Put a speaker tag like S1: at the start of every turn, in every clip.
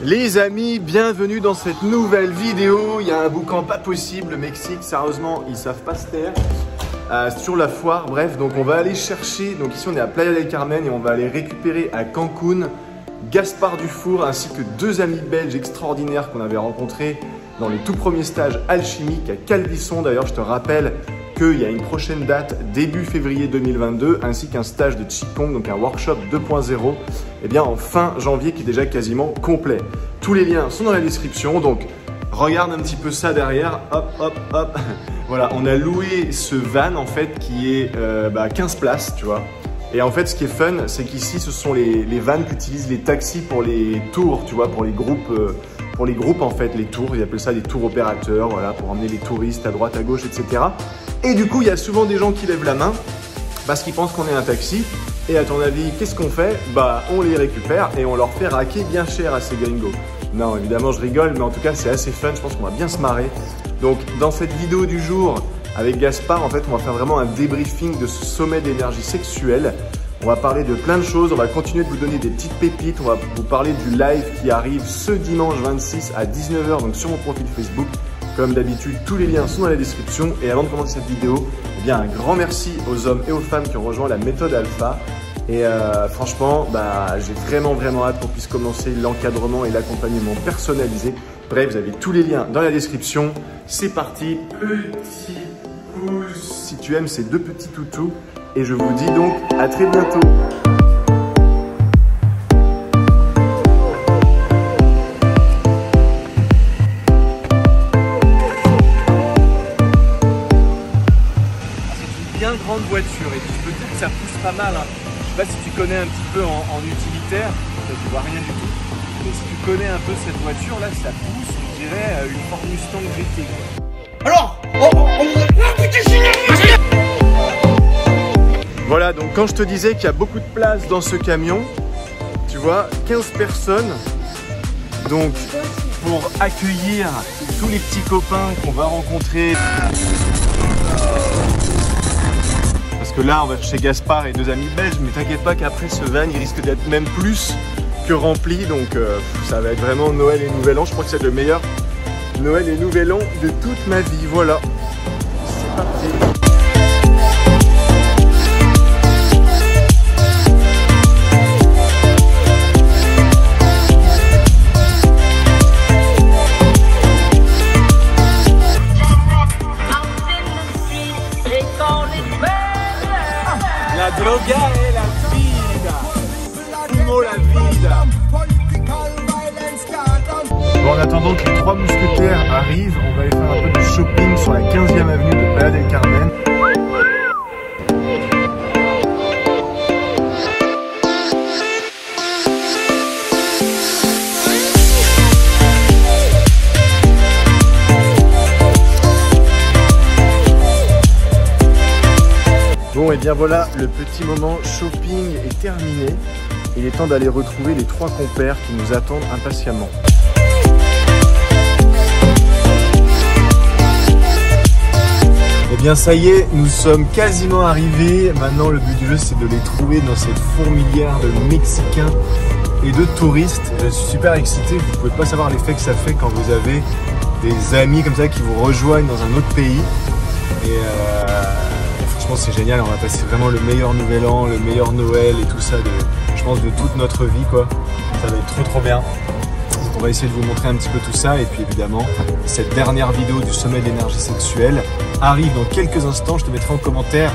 S1: Les amis, bienvenue dans cette nouvelle vidéo. Il y a un boucan pas possible, le Mexique, sérieusement, ils savent pas se taire. Sur la foire, bref, donc on va aller chercher, donc ici on est à Playa del Carmen et on va aller récupérer à Cancun Gaspard Dufour ainsi que deux amis belges extraordinaires qu'on avait rencontrés dans les tout premiers stages alchimiques à Calvisson. D'ailleurs, je te rappelle qu'il y a une prochaine date, début février 2022, ainsi qu'un stage de Qigong, donc un workshop 2.0, et bien en fin janvier qui est déjà quasiment complet. Tous les liens sont dans la description, donc regarde un petit peu ça derrière, hop, hop, hop. Voilà, on a loué ce van en fait qui est 15 places, tu vois. Et en fait, ce qui est fun, c'est qu'ici, ce sont les vans qu'utilisent les taxis pour les tours, tu vois, pour les groupes en fait, les tours, ils appellent ça des tours opérateurs, voilà, pour emmener les touristes à droite, à gauche, etc. Et du coup, il y a souvent des gens qui lèvent la main parce qu'ils pensent qu'on est un taxi. Et à ton avis, qu'est-ce qu'on fait? Bah, on les récupère et on leur fait raquer bien cher à ces gringos. Non, évidemment, je rigole, mais en tout cas, c'est assez fun. Je pense qu'on va bien se marrer. Donc, dans cette vidéo du jour, avec Gaspard, en fait, on va faire vraiment un débriefing de ce sommet d'énergie sexuelle. On va parler de plein de choses. On va continuer de vous donner des petites pépites. On va vous parler du live qui arrive ce dimanche 26 à 19 h, donc sur mon profil Facebook. Comme d'habitude, tous les liens sont dans la description. Et avant de commencer cette vidéo, eh bien, un grand merci aux hommes et aux femmes qui ont rejoint la méthode Alpha. Et franchement, j'ai vraiment hâte qu'on puisse commencer l'encadrement et l'accompagnement personnalisé. Bref, vous avez tous les liens dans la description. C'est parti, petit pouce si tu aimes ces deux petits toutous. Et je vous dis donc à très bientôt. Grande voiture et je peux te dire que ça pousse pas mal, hein. Je sais pas si tu connais un petit peu en utilitaire, tu vois rien du tout, mais si tu connais un peu cette voiture là, ça pousse, on dirait une Ford Mustang GT. Alors voilà, donc quand je te disais qu'il y a beaucoup de place dans ce camion, tu vois, 15 personnes, donc pour accueillir tous les petits copains qu'on va rencontrer. Parce que là, on va chez Gaspard et deux amis belges, mais t'inquiète pas qu'après ce van, il risque d'être même plus que rempli. Donc ça va être vraiment Noël et Nouvel An. Je crois que c'est le meilleur Noël et Nouvel An de toute ma vie. Voilà, c'est parti. La droga et la vida, fumo la vida. Bon, en attendant que les trois mousquetaires arrivent, on va aller faire un peu de shopping sur la 15e avenue de Playa del Carmen. Bon, et bien voilà, le petit moment shopping est terminé. Il est temps d'aller retrouver les trois compères qui nous attendent impatiemment. Et bien ça y est, nous sommes quasiment arrivés. Maintenant, le but du jeu, c'est de les trouver dans cette fourmilière de Mexicains et de touristes. Je suis super excité, vous ne pouvez pas savoir l'effet que ça fait quand vous avez des amis comme ça qui vous rejoignent dans un autre pays. Et franchement, c'est génial, on va passer vraiment le meilleur Nouvel An, le meilleur Noël et tout ça, je pense, de toute notre vie, quoi. Ça va être trop bien. On va essayer de vous montrer un petit peu tout ça. Et puis évidemment, cette dernière vidéo du sommet d'énergie sexuelle arrive dans quelques instants. Je te mettrai en commentaire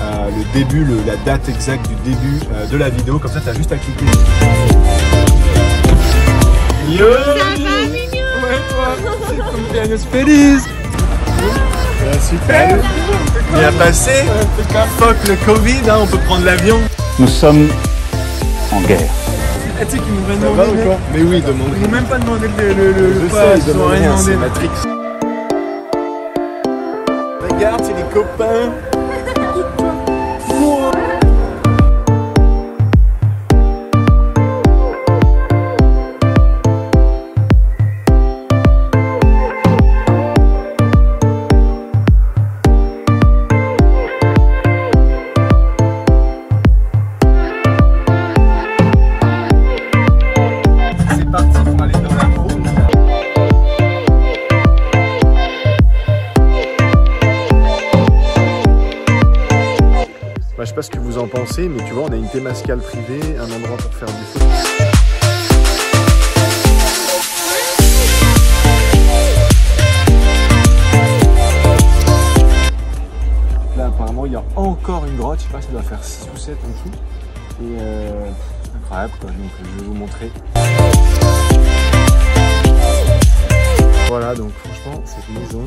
S1: le début, la date exacte du début de la vidéo. Comme ça, tu as juste à cliquer. Yo! Ça va, mignon? Ouais, toi, cumpleaños feliz! Super, bien passé, fuck le Covid, hein, on peut prendre l'avion.
S2: Nous sommes en guerre.
S1: Tu sais qu'ils m'ont demandé, mais oui, demande. Ils m'ont même pas demandé le pas, ils n'ont rien demandé. Matrix. Regarde, c'est les copains. C'est parti pour aller dans en pensez, mais tu vois, on a une Temazcal privée, un endroit pour faire du foot. Là, apparemment, il y a encore une grotte, je sais pas, ça doit faire 6 ou 7 en tout. Et incroyable, quoi. Donc je vais vous montrer. Voilà, donc franchement, cette maison,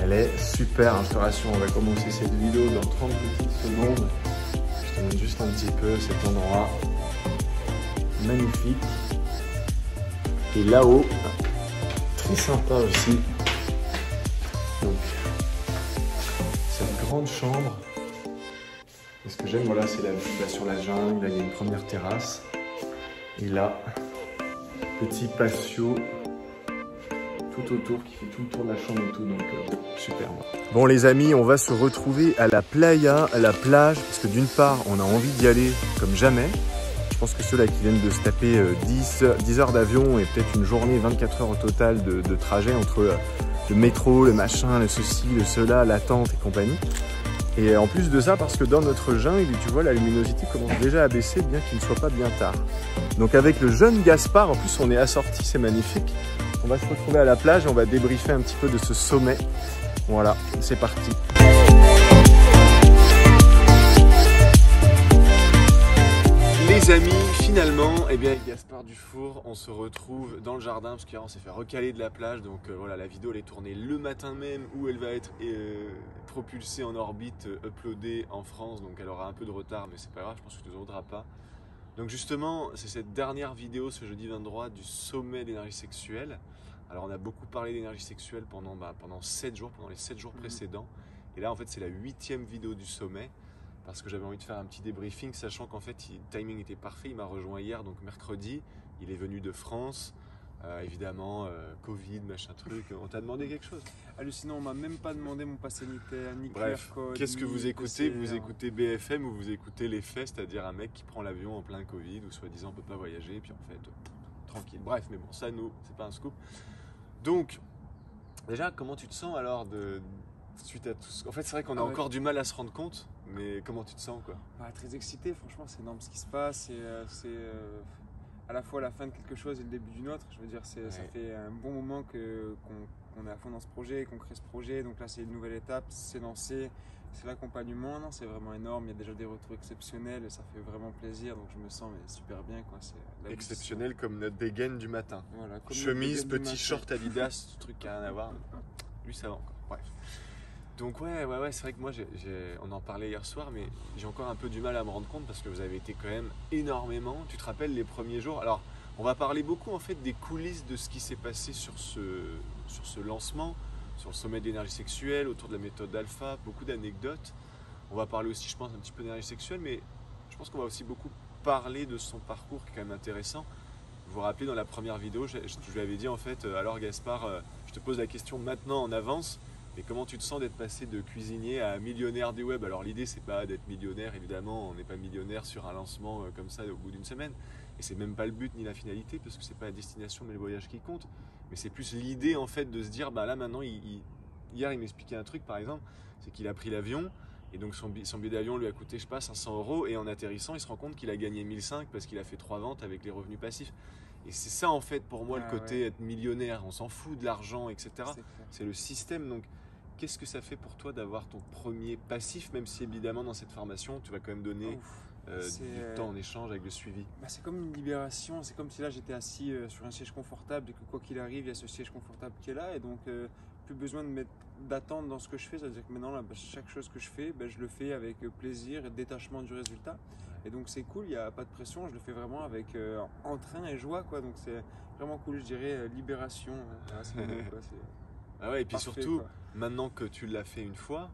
S1: elle est super inspiration. On va commencer cette vidéo dans 30 petites secondes. Je te montre juste un petit peu cet endroit magnifique. Et là-haut, très sympa aussi. Donc, cette grande chambre. Et ce que j'aime, voilà, c'est la vue là, sur la jungle. Là, il y a une première terrasse. Et là, petit patio tout autour qui fait tout le tour de la chambre et tout, donc super. Bon les amis, on va se retrouver à la playa, à la plage, parce que d'une part on a envie d'y aller comme jamais. Je pense que ceux-là qui viennent de se taper 10 heures d'avion et peut-être une journée, 24 heures au total de trajet entre le métro, le machin, le ceci, le cela, l'attente et compagnie. Et en plus de ça, parce que dans notre jungle, tu vois, la luminosité commence déjà à baisser, bien qu'il ne soit pas bien tard. Donc avec le jeune Gaspard, en plus on est assorti, c'est magnifique. On va se retrouver à la plage et on va débriefer un petit peu de ce sommet. Voilà, c'est parti. Les amis, finalement, eh bien, avec Gaspard Dufour, on se retrouve dans le jardin parce qu'hier on s'est fait recaler de la plage. Donc voilà, la vidéo elle est tournée le matin même où elle va être propulsée en orbite, uploadée en France. Donc elle aura un peu de retard, mais c'est pas grave, je pense que tu ne voudras pas. Donc justement, c'est cette dernière vidéo ce jeudi 23 du sommet d'énergie sexuelle. Alors on a beaucoup parlé d'énergie sexuelle pendant 7 jours, pendant les 7 jours précédents. Et là en fait c'est la 8e vidéo du sommet. Parce que j'avais envie de faire un petit débriefing, sachant qu'en fait le timing était parfait. Il m'a rejoint hier, donc mercredi. Il est venu de France. Évidemment, Covid, machin truc. On t'a demandé quelque chose?
S3: Hallucinant, on m'a même pas demandé mon pass sanitaire, ni
S1: Bref,
S3: QR code.
S1: qu'est-ce que vous écoutez?
S3: PCR.
S1: Vous écoutez BFM ou vous écoutez les faits, c'est-à-dire un mec qui prend l'avion en plein Covid ou soi-disant on peut pas voyager, et puis en fait, tranquille. Bref, mais bon, ça nous, c'est pas un scoop. Donc, déjà, comment tu te sens alors suite à tout ce... En fait, c'est vrai qu'on a encore du mal à se rendre compte, mais comment tu te sens quoi?
S3: Très excité, franchement, c'est énorme ce qui se passe. C'est à la fois la fin de quelque chose et le début d'une autre. Je veux dire, ça fait un bon moment qu'on est à fond dans ce projet, qu'on crée ce projet. Donc là, c'est une nouvelle étape, c'est lancé, c'est l'accompagnement. Non, c'est vraiment énorme. Il y a déjà des retours exceptionnels et ça fait vraiment plaisir. Donc je me sens super bien, quoi.
S1: Exceptionnel comme notre dégaine du matin.
S3: Voilà, comme
S1: chemise, petit short Adidas, ce truc qui n'a rien à voir. Lui, ça va encore. Bref. Donc ouais, c'est vrai que moi, on en parlait hier soir, mais j'ai encore un peu du mal à me rendre compte parce que vous avez été quand même énormément. Tu te rappelles les premiers jours? Alors, on va parler beaucoup en fait des coulisses de ce qui s'est passé sur ce lancement, sur le sommet d'énergie sexuelle, autour de la méthode alpha, beaucoup d'anecdotes. On va parler aussi, je pense, un petit peu d'énergie sexuelle, mais je pense qu'on va aussi beaucoup parler de son parcours qui est quand même intéressant. Vous vous rappelez, dans la première vidéo, je lui avais dit en fait, alors Gaspard, je te pose la question maintenant en avance. Mais comment tu te sens d'être passé de cuisinier à millionnaire du web? Alors l'idée c'est pas d'être millionnaire, évidemment, on n'est pas millionnaire sur un lancement comme ça au bout d'une semaine. Et c'est même pas le but ni la finalité, parce que c'est pas la destination mais le voyage qui compte. Mais c'est plus l'idée en fait de se dire, bah là maintenant, hier il m'expliquait un truc par exemple, c'est qu'il a pris l'avion, et donc son billet d'avion lui a coûté, je sais pas, 500 €, et en atterrissant il se rend compte qu'il a gagné 1005 parce qu'il a fait 3 ventes avec les revenus passifs. Et c'est ça en fait pour moi le côté être millionnaire, on s'en fout de l'argent, etc. C'est le système. Donc qu'est-ce que ça fait pour toi d'avoir ton premier passif, même si évidemment dans cette formation tu vas quand même donner du temps en échange avec le suivi?
S3: C'est comme une libération, c'est comme si là j'étais assis sur un siège confortable et que quoi qu'il arrive il y a ce siège confortable qui est là, et donc plus besoin d'attendre dans ce que je fais. C'est-à-dire que maintenant là, chaque chose que je fais, je le fais avec plaisir et détachement du résultat. Et donc c'est cool, il n'y a pas de pression, je le fais vraiment avec entrain et joie, quoi. Donc c'est vraiment cool, je dirais libération. C'est bon, quoi.
S1: Ah ouais, et puis
S3: parfait,
S1: surtout,
S3: quoi.
S1: Maintenant que tu l'as fait une fois,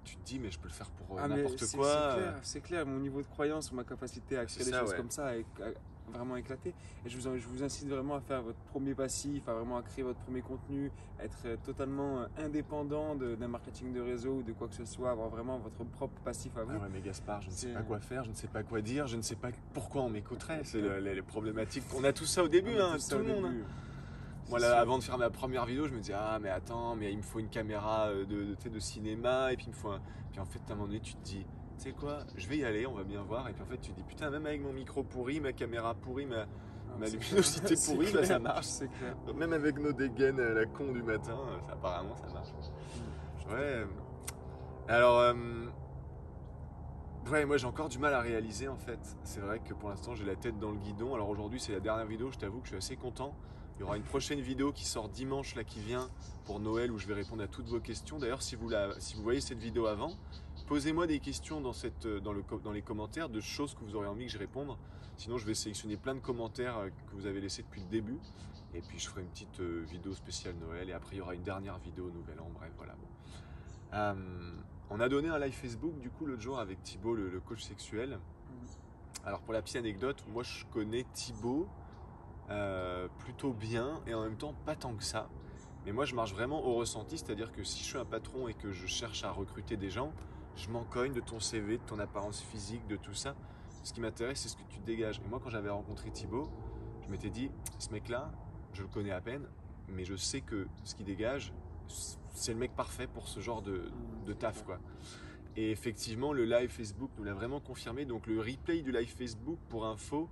S1: tu te dis mais je peux le faire pour n'importe quoi.
S3: C'est clair, mon niveau de croyance, ma capacité à créer des choses comme ça a vraiment éclaté. Et je vous incite vraiment à faire votre premier passif, à vraiment créer votre premier contenu, à être totalement indépendant d'un marketing de réseau ou de quoi que ce soit, avoir vraiment votre propre passif à vous.
S1: Ah ouais, mais Gaspard, je ne sais pas quoi faire, je ne sais pas quoi dire, je ne sais pas pourquoi on m'écouterait. C'est les problématiques. On a tout ça au début, tout le monde. Moi là, avant de faire ma première vidéo, je me disais ah mais attends, mais il me faut une caméra de cinéma, et puis il me faut puis en fait à un moment donné tu te dis tu sais quoi, je vais y aller, on va bien voir. Et puis en fait, tu te dis, putain, même avec mon micro pourri, ma caméra pourrie, ma luminosité pourrie, bah, ça marche.
S3: C'est clair.
S1: Même avec nos dégaines à la con du matin, apparemment, ça marche. Ouais. Alors, ouais, moi j'ai encore du mal à réaliser en fait. C'est vrai que pour l'instant j'ai la tête dans le guidon. Alors aujourd'hui c'est la dernière vidéo, je t'avoue que je suis assez content. Il y aura une prochaine vidéo qui sort dimanche là qui vient pour Noël où je vais répondre à toutes vos questions. D'ailleurs si vous voyez cette vidéo avant, posez-moi des questions dans les commentaires de choses que vous aurez envie que je réponde. Sinon je vais sélectionner plein de commentaires que vous avez laissés depuis le début. Et puis je ferai une petite vidéo spéciale Noël et après il y aura une dernière vidéo Nouvel An. Bref voilà. On a donné un live Facebook du coup l'autre jour avec Thibaut, le coach sexuel. Alors pour la petite anecdote, moi je connais Thibaut plutôt bien et en même temps pas tant que ça. Mais moi je marche vraiment au ressenti, c'est-à-dire que si je suis un patron et que je cherche à recruter des gens, je m'en cogne de ton CV, de ton apparence physique, de tout ça. Ce qui m'intéresse c'est ce que tu dégages. Et moi quand j'avais rencontré Thibaut, je m'étais dit, ce mec-là, je le connais à peine, mais je sais que ce qu'il dégage, c'est le mec parfait pour ce genre de taf quoi. Et effectivement le live Facebook nous l'a vraiment confirmé. Donc le replay du live Facebook pour info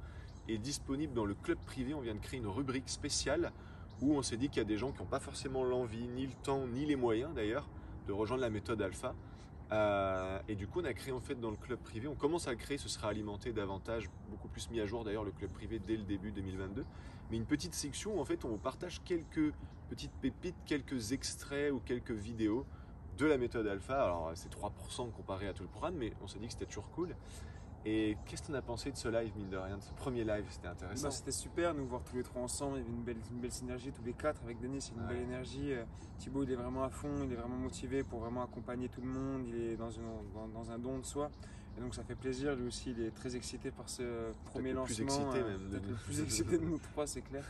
S1: est disponible dans le club privé. On vient de créer une rubrique spéciale où on s'est dit qu'il y a des gens qui n'ont pas forcément l'envie, ni le temps, ni les moyens d'ailleurs de rejoindre la méthode alpha. Et du coup on a créé en fait dans le club privé, on commence à le créer, ce sera alimenté davantage, beaucoup plus mis à jour d'ailleurs le club privé dès le début 2022. Mais une petite section où en fait on vous partage quelques petites pépites, quelques extraits ou quelques vidéos de la méthode alpha. Alors c'est 3% comparé à tout le programme, mais on s'est dit que c'était toujours cool. Et qu'est-ce que tu en as pensé de ce live, mine de rien, de ce premier live? C'était intéressant.
S3: Bah, c'était super, nous voir tous les trois ensemble, il y avait une belle synergie, tous les quatre avec Denis, il y a une belle énergie. Thibaut il est vraiment à fond, il est vraiment motivé pour vraiment accompagner tout le monde, il est dans un don de soi. Et donc ça fait plaisir, lui aussi il est très excité par ce premier lancement.
S1: Plus excité même.
S3: Peut-être le plus excité de nous trois, c'est clair.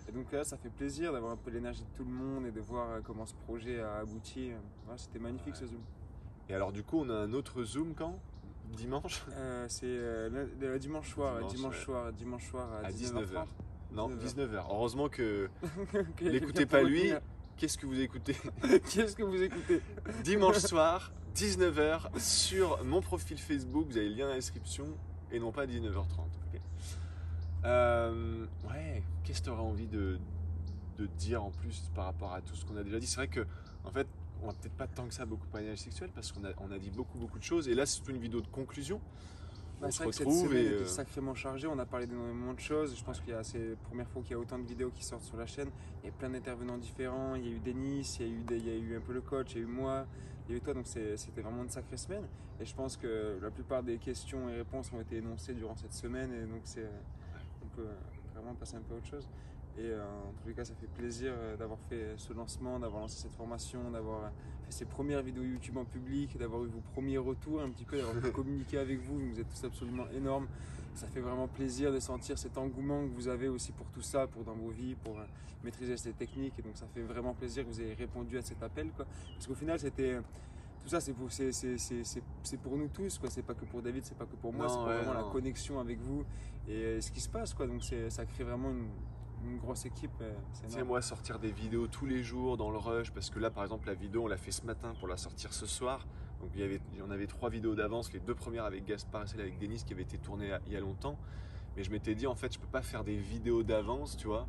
S3: Et donc là ça fait plaisir d'avoir un peu l'énergie de tout le monde et de voir comment ce projet a abouti. Ouais, c'était magnifique ce Zoom.
S1: Et alors du coup on a un autre Zoom quand? Dimanche?
S3: C'est dimanche soir à 19h30.
S1: Non, 19h. Heureusement que n'écoutez pas lui. Qu'est-ce que vous écoutez?
S3: Qu'est-ce que vous écoutez?
S1: Dimanche soir, 19h sur mon profil Facebook. Vous avez le lien dans la description et non pas 19h30. Okay. Ouais, qu'est-ce que tu aurais envie de dire en plus par rapport à tout ce qu'on a déjà dit? C'est vrai que en fait, on n'a peut-être pas tant que ça beaucoup parlé sexuel parce qu'on a dit beaucoup de choses. Et là, c'est une vidéo de conclusion. On se retrouve et
S3: était sacrément chargé. On a parlé d'énormément de choses. Je pense qu'il y a c'est la première fois qu'il y a autant de vidéos qui sortent sur la chaîne. Il y a plein d'intervenants différents. Il y a eu Denis, il y a eu un peu le coach, il y a eu moi, il y a eu toi. Donc c'était vraiment une sacrée semaine. Et je pense que la plupart des questions et réponses ont été énoncées durant cette semaine. Et donc on peut vraiment passer un peu à autre chose. Et en tous les cas, ça fait plaisir d'avoir fait ce lancement, d'avoir lancé cette formation, d'avoir fait ces premières vidéos YouTube en public, d'avoir eu vos premiers retours un petit peu, d'avoir pu communiquer avec vous. Vous êtes tous absolument énormes. Ça fait vraiment plaisir de sentir cet engouement que vous avez aussi pour tout ça, pour dans vos vies, pour maîtriser ces techniques. Et donc ça fait vraiment plaisir que vous ayez répondu à cet appel, quoi. Parce qu'au final, c'était... Tout ça, c'est pour nous tous, quoi. C'est pas que pour David, c'est pas que pour moi, c'est pour vraiment la connexion avec vous et ce qui se passe, quoi. Donc ça crée vraiment une grosse équipe.
S1: Tu sais, moi, sortir des vidéos tous les jours dans le rush, parce que là, par exemple, la vidéo, on l'a fait ce matin pour la sortir ce soir. Donc, on avait 3 vidéos d'avance, les 2 premières avec Gaspard et celle avec Denis qui avait été tournée il y a longtemps. Mais je m'étais dit, en fait, je peux pas faire des vidéos d'avance, tu vois.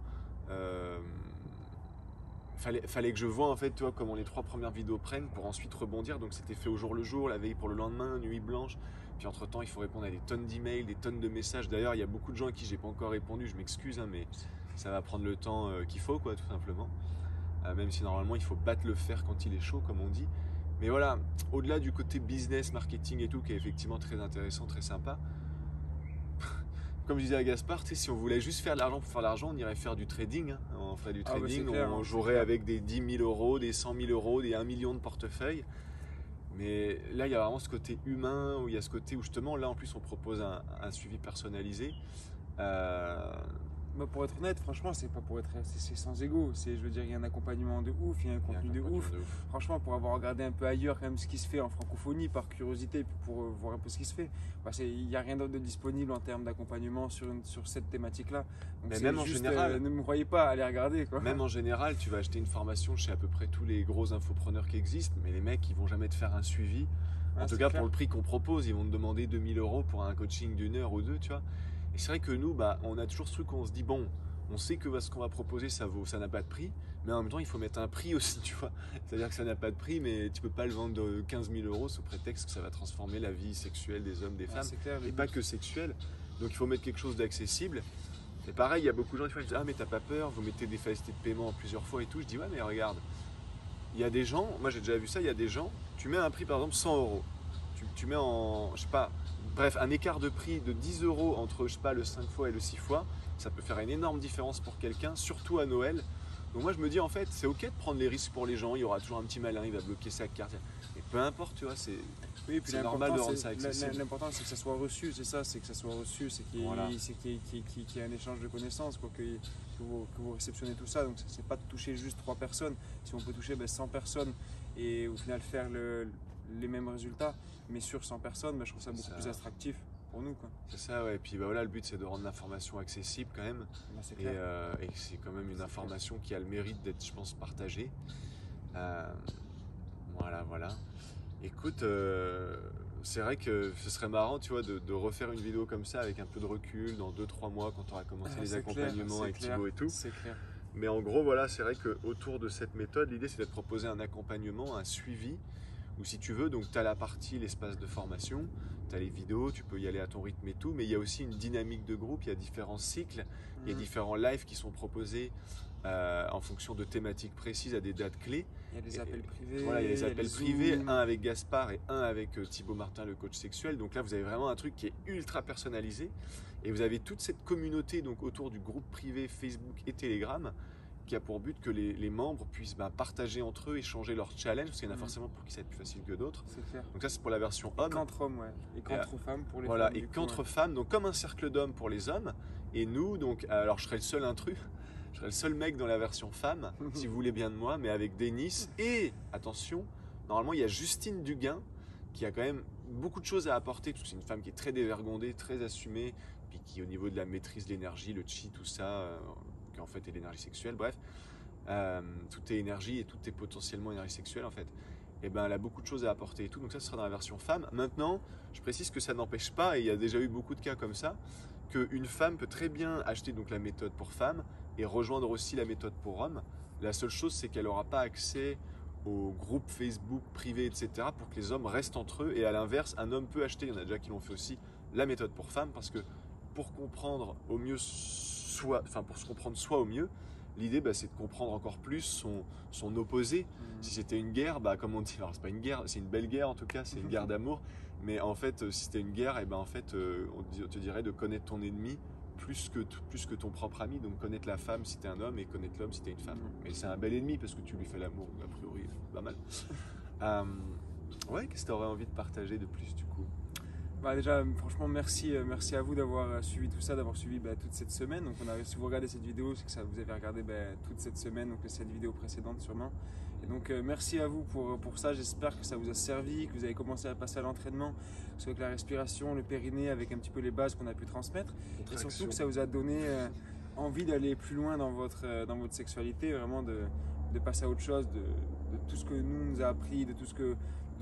S1: Fallait que je vois, en fait, tu vois, comment les 3 premières vidéos prennent pour ensuite rebondir. Donc, c'était fait au jour le jour, la veille pour le lendemain, nuit blanche. Puis entre-temps, il faut répondre à des tonnes d'emails, des tonnes de messages. D'ailleurs, il y a beaucoup de gens à qui j'ai pas encore répondu, je m'excuse, hein, mais ça va prendre le temps qu'il faut, quoi, tout simplement. Même si normalement, il faut battre le fer quand il est chaud, comme on dit. Mais voilà, au-delà du côté business, marketing et tout, qui est effectivement très intéressant, très sympa. Comme je disais à Gaspard, si on voulait juste faire de l'argent pour faire de l'argent, on irait faire du trading. Hein. On ferait du trading, clair, on jouerait avec des 10 000 euros, des 100 000 euros, des 1 million de portefeuilles. Mais là, il y a vraiment ce côté humain, où il y a ce côté où justement, là en plus, on propose un suivi personnalisé.
S3: Bah pour être honnête, franchement, c'est pas pour être, c'est sans ego. Je veux dire, il y a un accompagnement de ouf, il y a un contenu de ouf. Franchement, pour avoir regardé un peu ailleurs quand même ce qui se fait en francophonie par curiosité, pour voir un peu ce qui se fait, bah il n'y a rien d'autre de disponible en termes d'accompagnement sur cette thématique-là.
S1: Mais même juste, en général,
S3: ne me croyez pas, allez regarder, quoi.
S1: Même en général, tu vas acheter une formation chez à peu près tous les gros infopreneurs qui existent, mais les mecs, ils vont jamais te faire un suivi. En tout cas, pour le prix qu'on propose, ils vont te demander 2000 € pour un coaching d'1 heure ou 2, tu vois. Et c'est vrai que nous, on a toujours ce truc où on se dit, bon, on sait que ce qu'on va proposer, ça n'a pas de prix, mais en même temps, il faut mettre un prix aussi, tu vois. C'est-à-dire que ça n'a pas de prix, mais tu peux pas le vendre de 15 000 € sous prétexte que ça va transformer la vie sexuelle des hommes, des femmes,
S3: clair,
S1: et pas que sexuelle. Donc il faut mettre quelque chose d'accessible. Et pareil, il y a beaucoup de gens qui disent, ah mais t'as pas peur, vous mettez des facilités de paiement en plusieurs fois et tout. Je dis, ouais, mais regarde, il y a des gens, moi j'ai déjà vu ça, il y a des gens, tu mets un prix par exemple 100 €. Tu mets en, je sais pas, bref, un écart de prix de 10 € entre, je sais pas, le 5 fois et le 6 fois, ça peut faire une énorme différence pour quelqu'un, surtout à Noël. Donc moi je me dis en fait, c'est ok de prendre les risques pour les gens, il y aura toujours un petit malin, il va bloquer sa carte. Mais peu importe, tu vois, c'est normal de rendre ça accessible.
S3: L'important c'est que ça soit reçu, c'est ça, c'est que ça soit reçu, c'est qu'il y ait un échange de connaissances, quoi, que vous réceptionnez tout ça. Donc c'est pas de toucher juste 3 personnes, si on peut toucher 100 personnes et au final faire les mêmes résultats, mais sur 100 personnes, je trouve ça beaucoup plus attractif pour nous, quoi.
S1: C'est ça, ouais. Et puis voilà, le but c'est de rendre l'information accessible quand même. Et c'est quand même une information qui a le mérite d'être, je pense, partagée. Voilà. Écoute, c'est vrai que ce serait marrant, tu vois, de refaire une vidéo comme ça avec un peu de recul dans 2-3 mois quand tu auras commencé les accompagnements avec Thibaut et tout.
S3: C'est clair.
S1: Mais en gros, voilà, c'est vrai qu'autour de cette méthode, l'idée c'est de te proposer un accompagnement, un suivi, ou si tu veux, donc tu as la partie, l'espace de formation, tu as les vidéos, tu peux y aller à ton rythme et tout, mais il y a aussi une dynamique de groupe, il y a différents cycles, il y a différents lives qui sont proposés en fonction de thématiques précises à des dates clés.
S3: Il y a des appels privés.
S1: Voilà, il y a des appels privés, un avec Gaspard et un avec Thibaut Martin, le coach sexuel. Donc là, vous avez vraiment un truc qui est ultra personnalisé. Et vous avez toute cette communauté donc, autour du groupe privé Facebook et Telegram qui a pour but que les membres puissent partager entre eux, échanger leurs challenges, parce qu'il y en a forcément pour qui ça va être plus facile que d'autres.
S3: C'est clair.
S1: Donc ça, c'est pour la version homme.
S3: Qu'entre hommes, ouais. Et qu'entre femmes pour les
S1: voilà,
S3: femmes.
S1: Et qu'entre femmes, donc comme un cercle d'hommes pour les hommes. Et nous, donc, alors je serai le seul intrus. Je serai le seul mec dans la version femme, si vous voulez bien de moi, mais avec Denis. Et, attention, normalement, il y a Justine Duguin, qui a quand même beaucoup de choses à apporter, parce que c'est une femme qui est très dévergondée, très assumée, puis qui, au niveau de la maîtrise de l'énergie, le chi, tout ça, qui en fait est l'énergie sexuelle, bref, tout est énergie et tout est potentiellement énergie sexuelle, en fait. Et ben, elle a beaucoup de choses à apporter et tout, donc ça, ce sera dans la version femme. Maintenant, je précise que ça n'empêche pas, et il y a déjà eu beaucoup de cas comme ça, qu'une femme peut très bien acheter donc la méthode pour femmes et rejoindre aussi la méthode pour hommes. La seule chose, c'est qu'elle n'aura pas accès aux groupes Facebook privés, etc. pour que les hommes restent entre eux. Et à l'inverse, un homme peut acheter, il y en a déjà qui l'ont fait aussi, la méthode pour femmes, parce que pour comprendre au mieux pour se comprendre soi au mieux, l'idée c'est de comprendre encore plus son opposé. Si c'était une guerre, comme on dit, alors c'est pas une guerre, c'est une belle guerre en tout cas, c'est une guerre d'amour. Mais en fait, si c'était une guerre, on te dirait de connaître ton ennemi plus que ton propre ami. Donc connaître la femme si t'es un homme et connaître l'homme si t'es une femme. Mais c'est un bel ennemi parce que tu lui fais l'amour, a priori, pas mal. Ouais, qu'est-ce que tu aurais envie de partager de plus du coup?
S3: Déjà, franchement, merci à vous d'avoir suivi tout ça, d'avoir suivi toute cette semaine. Donc, si vous regardez cette vidéo, c'est que ça, vous avez regardé toute cette semaine, donc cette vidéo précédente sûrement. Et donc, merci à vous pour ça. J'espère que ça vous a servi, que vous avez commencé à passer à l'entraînement, que ce soit avec la respiration, le périnée, avec un petit peu les bases qu'on a pu transmettre. Et surtout que ça vous a donné envie d'aller plus loin dans votre sexualité, vraiment de passer à autre chose, de tout ce que nous a appris, de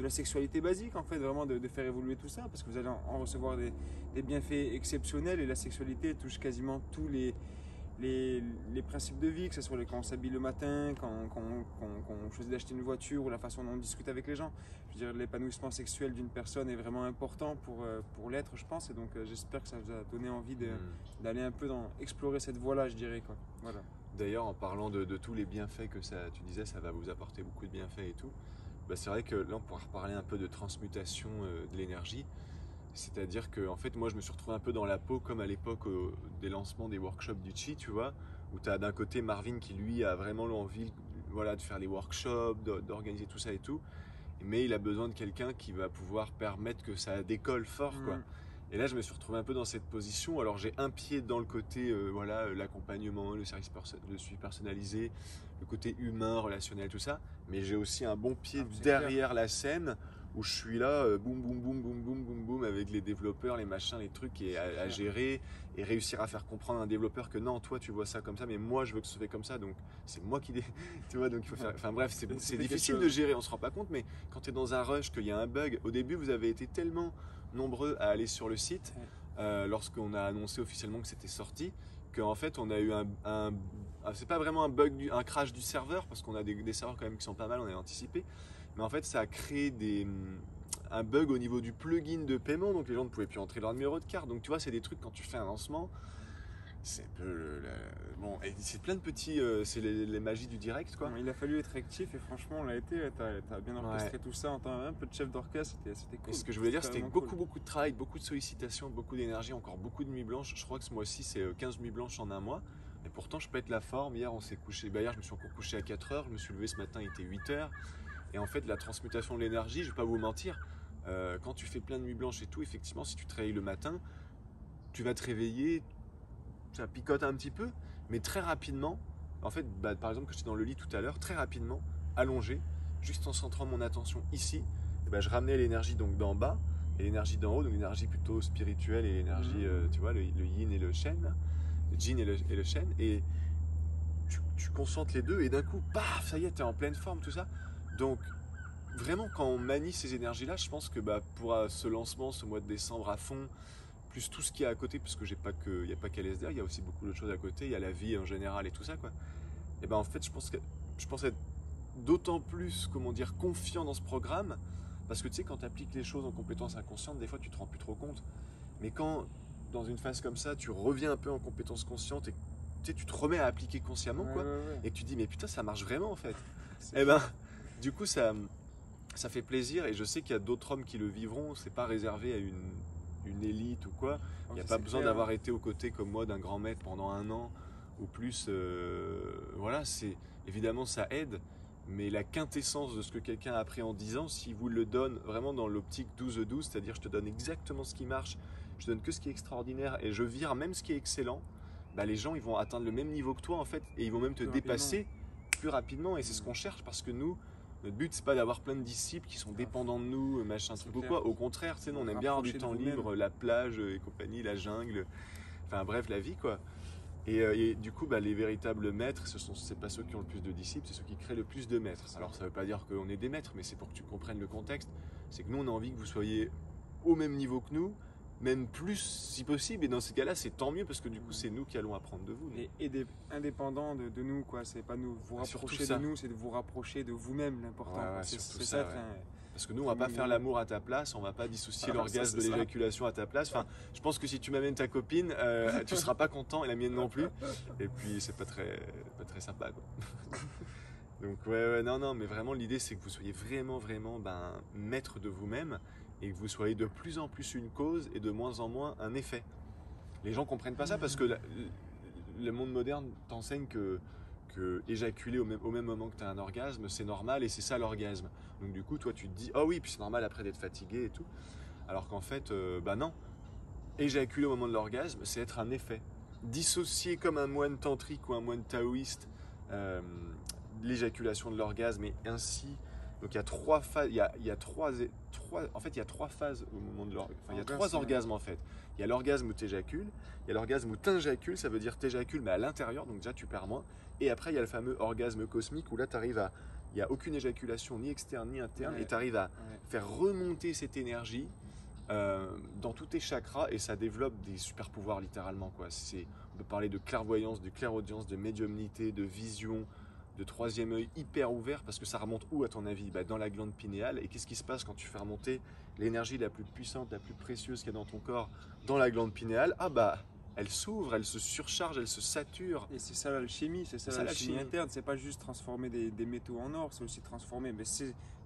S3: la sexualité basique en fait, vraiment de faire évoluer tout ça, parce que vous allez en recevoir des bienfaits exceptionnels, et la sexualité touche quasiment tous les principes de vie, que ce soit quand on s'habille le matin, quand on choisit d'acheter une voiture, ou la façon dont on discute avec les gens. Je veux dire, l'épanouissement sexuel d'une personne est vraiment important pour l'être, je pense, et donc j'espère que ça vous a donné envie d'aller un peu explorer cette voie-là, je dirais, quoi. Voilà.
S1: D'ailleurs, en parlant de tous les bienfaits que tu disais, ça va vous apporter beaucoup de bienfaits et tout. C'est vrai que là, on pourra reparler un peu de transmutation de l'énergie. C'est-à-dire que, en fait, moi, je me suis retrouvé un peu dans la peau, comme à l'époque des lancements des workshops du Chi, tu vois, où tu as d'un côté Marvin qui, lui, a vraiment l'envie de faire les workshops, d'organiser tout ça et tout. Mais il a besoin de quelqu'un qui va pouvoir permettre que ça décolle fort, quoi. Et là, je me suis retrouvé un peu dans cette position. Alors, j'ai un pied dans le côté, l'accompagnement, le suivi personnalisé, le côté humain, relationnel, tout ça. Mais j'ai aussi un bon pied derrière la scène où je suis là, boum, boum, boum, boum, boum, boum, boum, avec les développeurs, les machins, les trucs, et à gérer, et réussir à faire comprendre à un développeur que non, toi tu vois ça comme ça, mais moi je veux que ce soit fait comme ça, donc c'est moi qui... Tu vois, donc il faut faire... Enfin bref, c'est difficile de gérer, on se rend pas compte, mais quand tu es dans un rush, qu'il y a un bug, au début vous avez été tellement nombreux à aller sur le site, lorsqu'on a annoncé officiellement que c'était sorti, qu'en fait on a eu c'est pas vraiment un bug, un crash du serveur, parce qu'on a des serveurs quand même qui sont pas mal, on a anticipé, mais en fait ça a créé un bug au niveau du plugin de paiement, donc les gens ne pouvaient plus entrer leur numéro de carte, donc tu vois c'est des trucs quand tu fais un lancement, c'est un peu bon, et c'est plein de petits, c'est les magies du direct quoi.
S3: Il a fallu être actif et franchement on l'a été, t'as bien orchestré tout ça en tant un peu de chef d'orchestre, c'était cool.
S1: Et ce que je voulais dire, c'était beaucoup
S3: cool.
S1: de travail, beaucoup de sollicitations, beaucoup d'énergie, encore beaucoup de nuits blanches. Je crois que ce mois-ci c'est 15 nuits blanches en un mois, et pourtant je pète la forme. Hier on s'est couché, hier je me suis encore couché à 4 heures, je me suis levé ce matin, il était 8 heures, et en fait la transmutation de l'énergie, je vais pas vous mentir, quand tu fais plein de nuits blanches et tout, effectivement si tu te réveilles le matin, tu vas te réveiller, ça picote un petit peu, mais très rapidement, en fait, par exemple, quand j'étais dans le lit tout à l'heure, très rapidement, allongé, juste en centrant mon attention ici, et je ramenais l'énergie donc d'en bas et l'énergie d'en haut, donc l'énergie plutôt spirituelle et l'énergie, tu vois, le yin et le shen, là, le jin et le shen, et tu concentres les deux, et d'un coup, paf, ça y est, tu es en pleine forme, tout ça. Donc, vraiment, quand on manie ces énergies-là, je pense que pour ce lancement, ce mois de décembre à fond, plus tout ce qu'il y a à côté, parce que il n'y a pas qu'à LSD, il y a aussi beaucoup d'autres choses à côté, il y a la vie en général et tout ça quoi. Et en fait je pense être d'autant plus, comment dire, confiant dans ce programme, parce que tu sais quand tu appliques les choses en compétence inconsciente, des fois tu te rends plus trop compte, mais quand dans une phase comme ça tu reviens un peu en compétence consciente et tu te remets à appliquer consciemment quoi, et que tu dis mais putain ça marche vraiment en fait, et du coup ça fait plaisir, et je sais qu'il y a d'autres hommes qui le vivront, c'est pas réservé à une élite ou quoi, il n'y a pas besoin d'avoir été aux côtés comme moi d'un grand maître pendant un an ou plus, voilà, évidemment ça aide, mais la quintessence de ce que quelqu'un a appris en 10 ans, si vous le donne vraiment dans l'optique 12-12, c'est-à-dire je te donne exactement ce qui marche, je te donne que ce qui est extraordinaire et je vire même ce qui est excellent, les gens ils vont atteindre le même niveau que toi en fait, et ils vont même te dépasser plus rapidement, et c'est ce qu'on cherche, parce que nous, notre but c'est pas d'avoir plein de disciples qui sont dépendants de nous, machin truc ou quoi, au contraire, on aime bien avoir du temps libre, la plage et compagnie, la jungle, enfin bref la vie quoi. Et du coup les véritables maîtres, c'est pas ceux qui ont le plus de disciples, c'est ceux qui créent le plus de maîtres. Alors ça veut pas dire qu'on est des maîtres, mais c'est pour que tu comprennes le contexte, c'est que nous on a envie que vous soyez au même niveau que nous, même plus si possible, et dans ce cas-là c'est tant mieux, parce que du coup c'est nous qui allons apprendre de vous.
S3: Et indépendant de nous quoi, c'est pas nous vous rapprocher de nous, c'est de vous rapprocher de vous-même l'important.
S1: C'est ça. Parce que nous on va pas faire l'amour à ta place, on va pas dissocier l'orgasme de l'éjaculation à ta place. Enfin, je pense que si tu m'amènes ta copine, tu seras pas content, et la mienne non plus. Et puis c'est pas très sympa quoi. Donc non, mais vraiment l'idée c'est que vous soyez vraiment maître de vous-même, et que vous soyez de plus en plus une cause et de moins en moins un effet. Les gens comprennent pas ça, parce que le monde moderne t'enseigne que éjaculer au même moment que tu as un orgasme, c'est normal, et c'est ça l'orgasme. Donc du coup toi tu te dis oh oui, puis c'est normal après d'être fatigué et tout, alors qu'en fait non, éjaculer au moment de l'orgasme c'est être un effet. Dissocier comme un moine tantrique ou un moine taoïste l'éjaculation de l'orgasme, et ainsi, donc il y a trois phases, il y a trois phases au moment de l'orgasme, il y a trois orgasmes en fait. Il y a l'orgasme où tu éjacules, il y a l'orgasme où tu injacules, ça veut dire tu éjacules mais à l'intérieur, donc déjà tu perds moins, et après il y a le fameux orgasme cosmique où là tu arrives à, il n'y a aucune éjaculation ni externe ni interne, et tu arrives à faire remonter cette énergie dans tous tes chakras, et ça développe des super pouvoirs littéralement quoi. On peut parler de clairvoyance, de clairaudience, de médiumnité, de vision, de troisième œil hyper ouvert, parce que ça remonte où à ton avis? Dans la glande pinéale. Et qu'est-ce qui se passe quand tu fais remonter l'énergie la plus puissante, la plus précieuse qu'il y a dans ton corps dans la glande pinéale? Elle s'ouvre, elle se surcharge, elle se sature.
S3: Et c'est ça l'alchimie, c'est ça l'alchimie interne. C'est pas juste transformer des métaux en or, c'est aussi transformer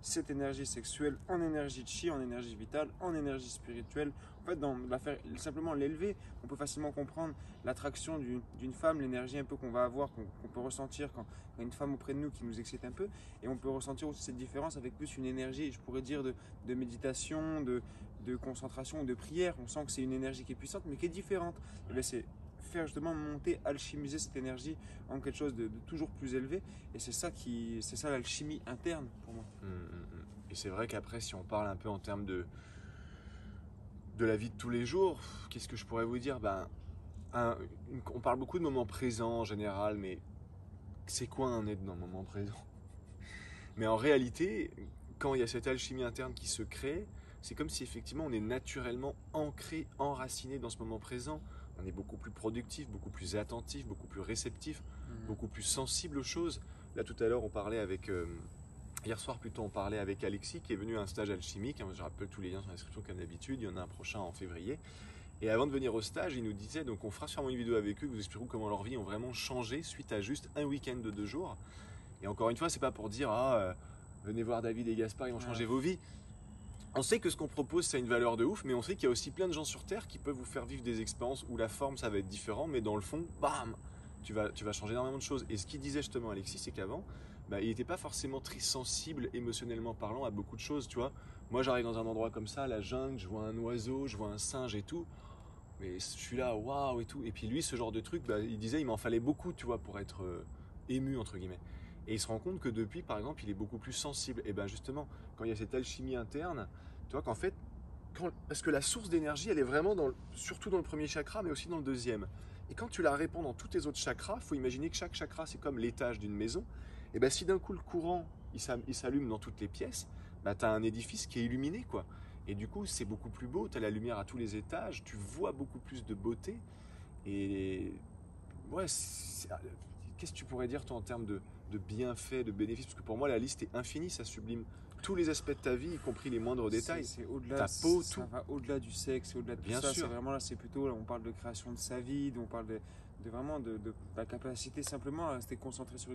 S3: cette énergie sexuelle en énergie de chi, en énergie vitale, en énergie spirituelle. En fait, simplement l'élever, on peut facilement comprendre l'attraction d'une femme, l'énergie un peu qu'on va avoir, qu'on peut ressentir quand il y a une femme auprès de nous qui nous excite un peu. Et on peut ressentir aussi cette différence avec plus une énergie, je pourrais dire, de méditation, de concentration, de prière. On sent que c'est une énergie qui est puissante, mais qui est différente. Et c'est faire justement monter, alchimiser cette énergie en quelque chose de toujours plus élevé, et c'est ça l'alchimie interne pour moi.
S1: Et c'est vrai qu'après, si on parle un peu en termes de la vie de tous les jours, qu'est-ce que je pourrais vous dire? On parle beaucoup de moments présents en général, mais c'est quoi un être dans le moment présent? Mais en réalité, quand il y a cette alchimie interne qui se crée, c'est comme si effectivement on est naturellement ancré, enraciné dans ce moment présent. On est beaucoup plus productif, beaucoup plus attentif, beaucoup plus réceptif, beaucoup plus sensible aux choses. Là tout à l'heure on parlait avec... hier soir plutôt on parlait avec Alexis qui est venu à un stage alchimique. Je rappelle tous les liens sur l'inscription comme d'habitude, il y en a un prochain en février. Et avant de venir au stage, il nous disait, donc on fera sûrement une vidéo avec eux, vous expliquerons comment leur vie ont vraiment changé suite à juste un week-end de 2 jours. Et encore une fois, c'est pas pour dire venez voir David et Gaspard, ils vont changer vos vies. On sait que ce qu'on propose, ça a une valeur de ouf, mais on sait qu'il y a aussi plein de gens sur Terre qui peuvent vous faire vivre des expériences où la forme, ça va être différent, mais dans le fond, bam, tu vas changer énormément de choses. Et ce qu'il disait justement Alexis, c'est qu'avant, il n'était pas forcément très sensible émotionnellement parlant à beaucoup de choses, tu vois. Moi, j'arrive dans un endroit comme ça, la jungle, je vois un oiseau, je vois un singe et tout. Mais je suis là, waouh et tout. Et puis lui, ce genre de truc, il disait, il m'en fallait beaucoup, tu vois, pour être ému, entre guillemets. Et il se rend compte que depuis, par exemple, il est beaucoup plus sensible. Et bien justement, quand il y a cette alchimie interne, tu vois qu'en fait, parce que la source d'énergie, elle est vraiment surtout dans le premier chakra, mais aussi dans le deuxième. Et quand tu la répands dans tous tes autres chakras, il faut imaginer que chaque chakra, c'est comme l'étage d'une maison. Et bien si d'un coup, le courant, il s'allume dans toutes les pièces, tu as un édifice qui est illuminé, quoi. Et du coup, c'est beaucoup plus beau, tu as la lumière à tous les étages, tu vois beaucoup plus de beauté. Et ouais, qu'est-ce que tu pourrais dire toi en termes de bienfaits, de bénéfices? Parce que pour moi, la liste est infinie, ça sublime tous les aspects de ta vie, y compris les moindres détails.
S3: C'est au-delà,
S1: ta peau,
S3: ça
S1: tout.
S3: va au-delà du sexe, c'est au-delà de tout
S1: Bien
S3: ça.
S1: sûr.
S3: C'est vraiment là, c'est plutôt, là, on parle de création de sa vie, on parle de vraiment de la capacité simplement à rester concentré sur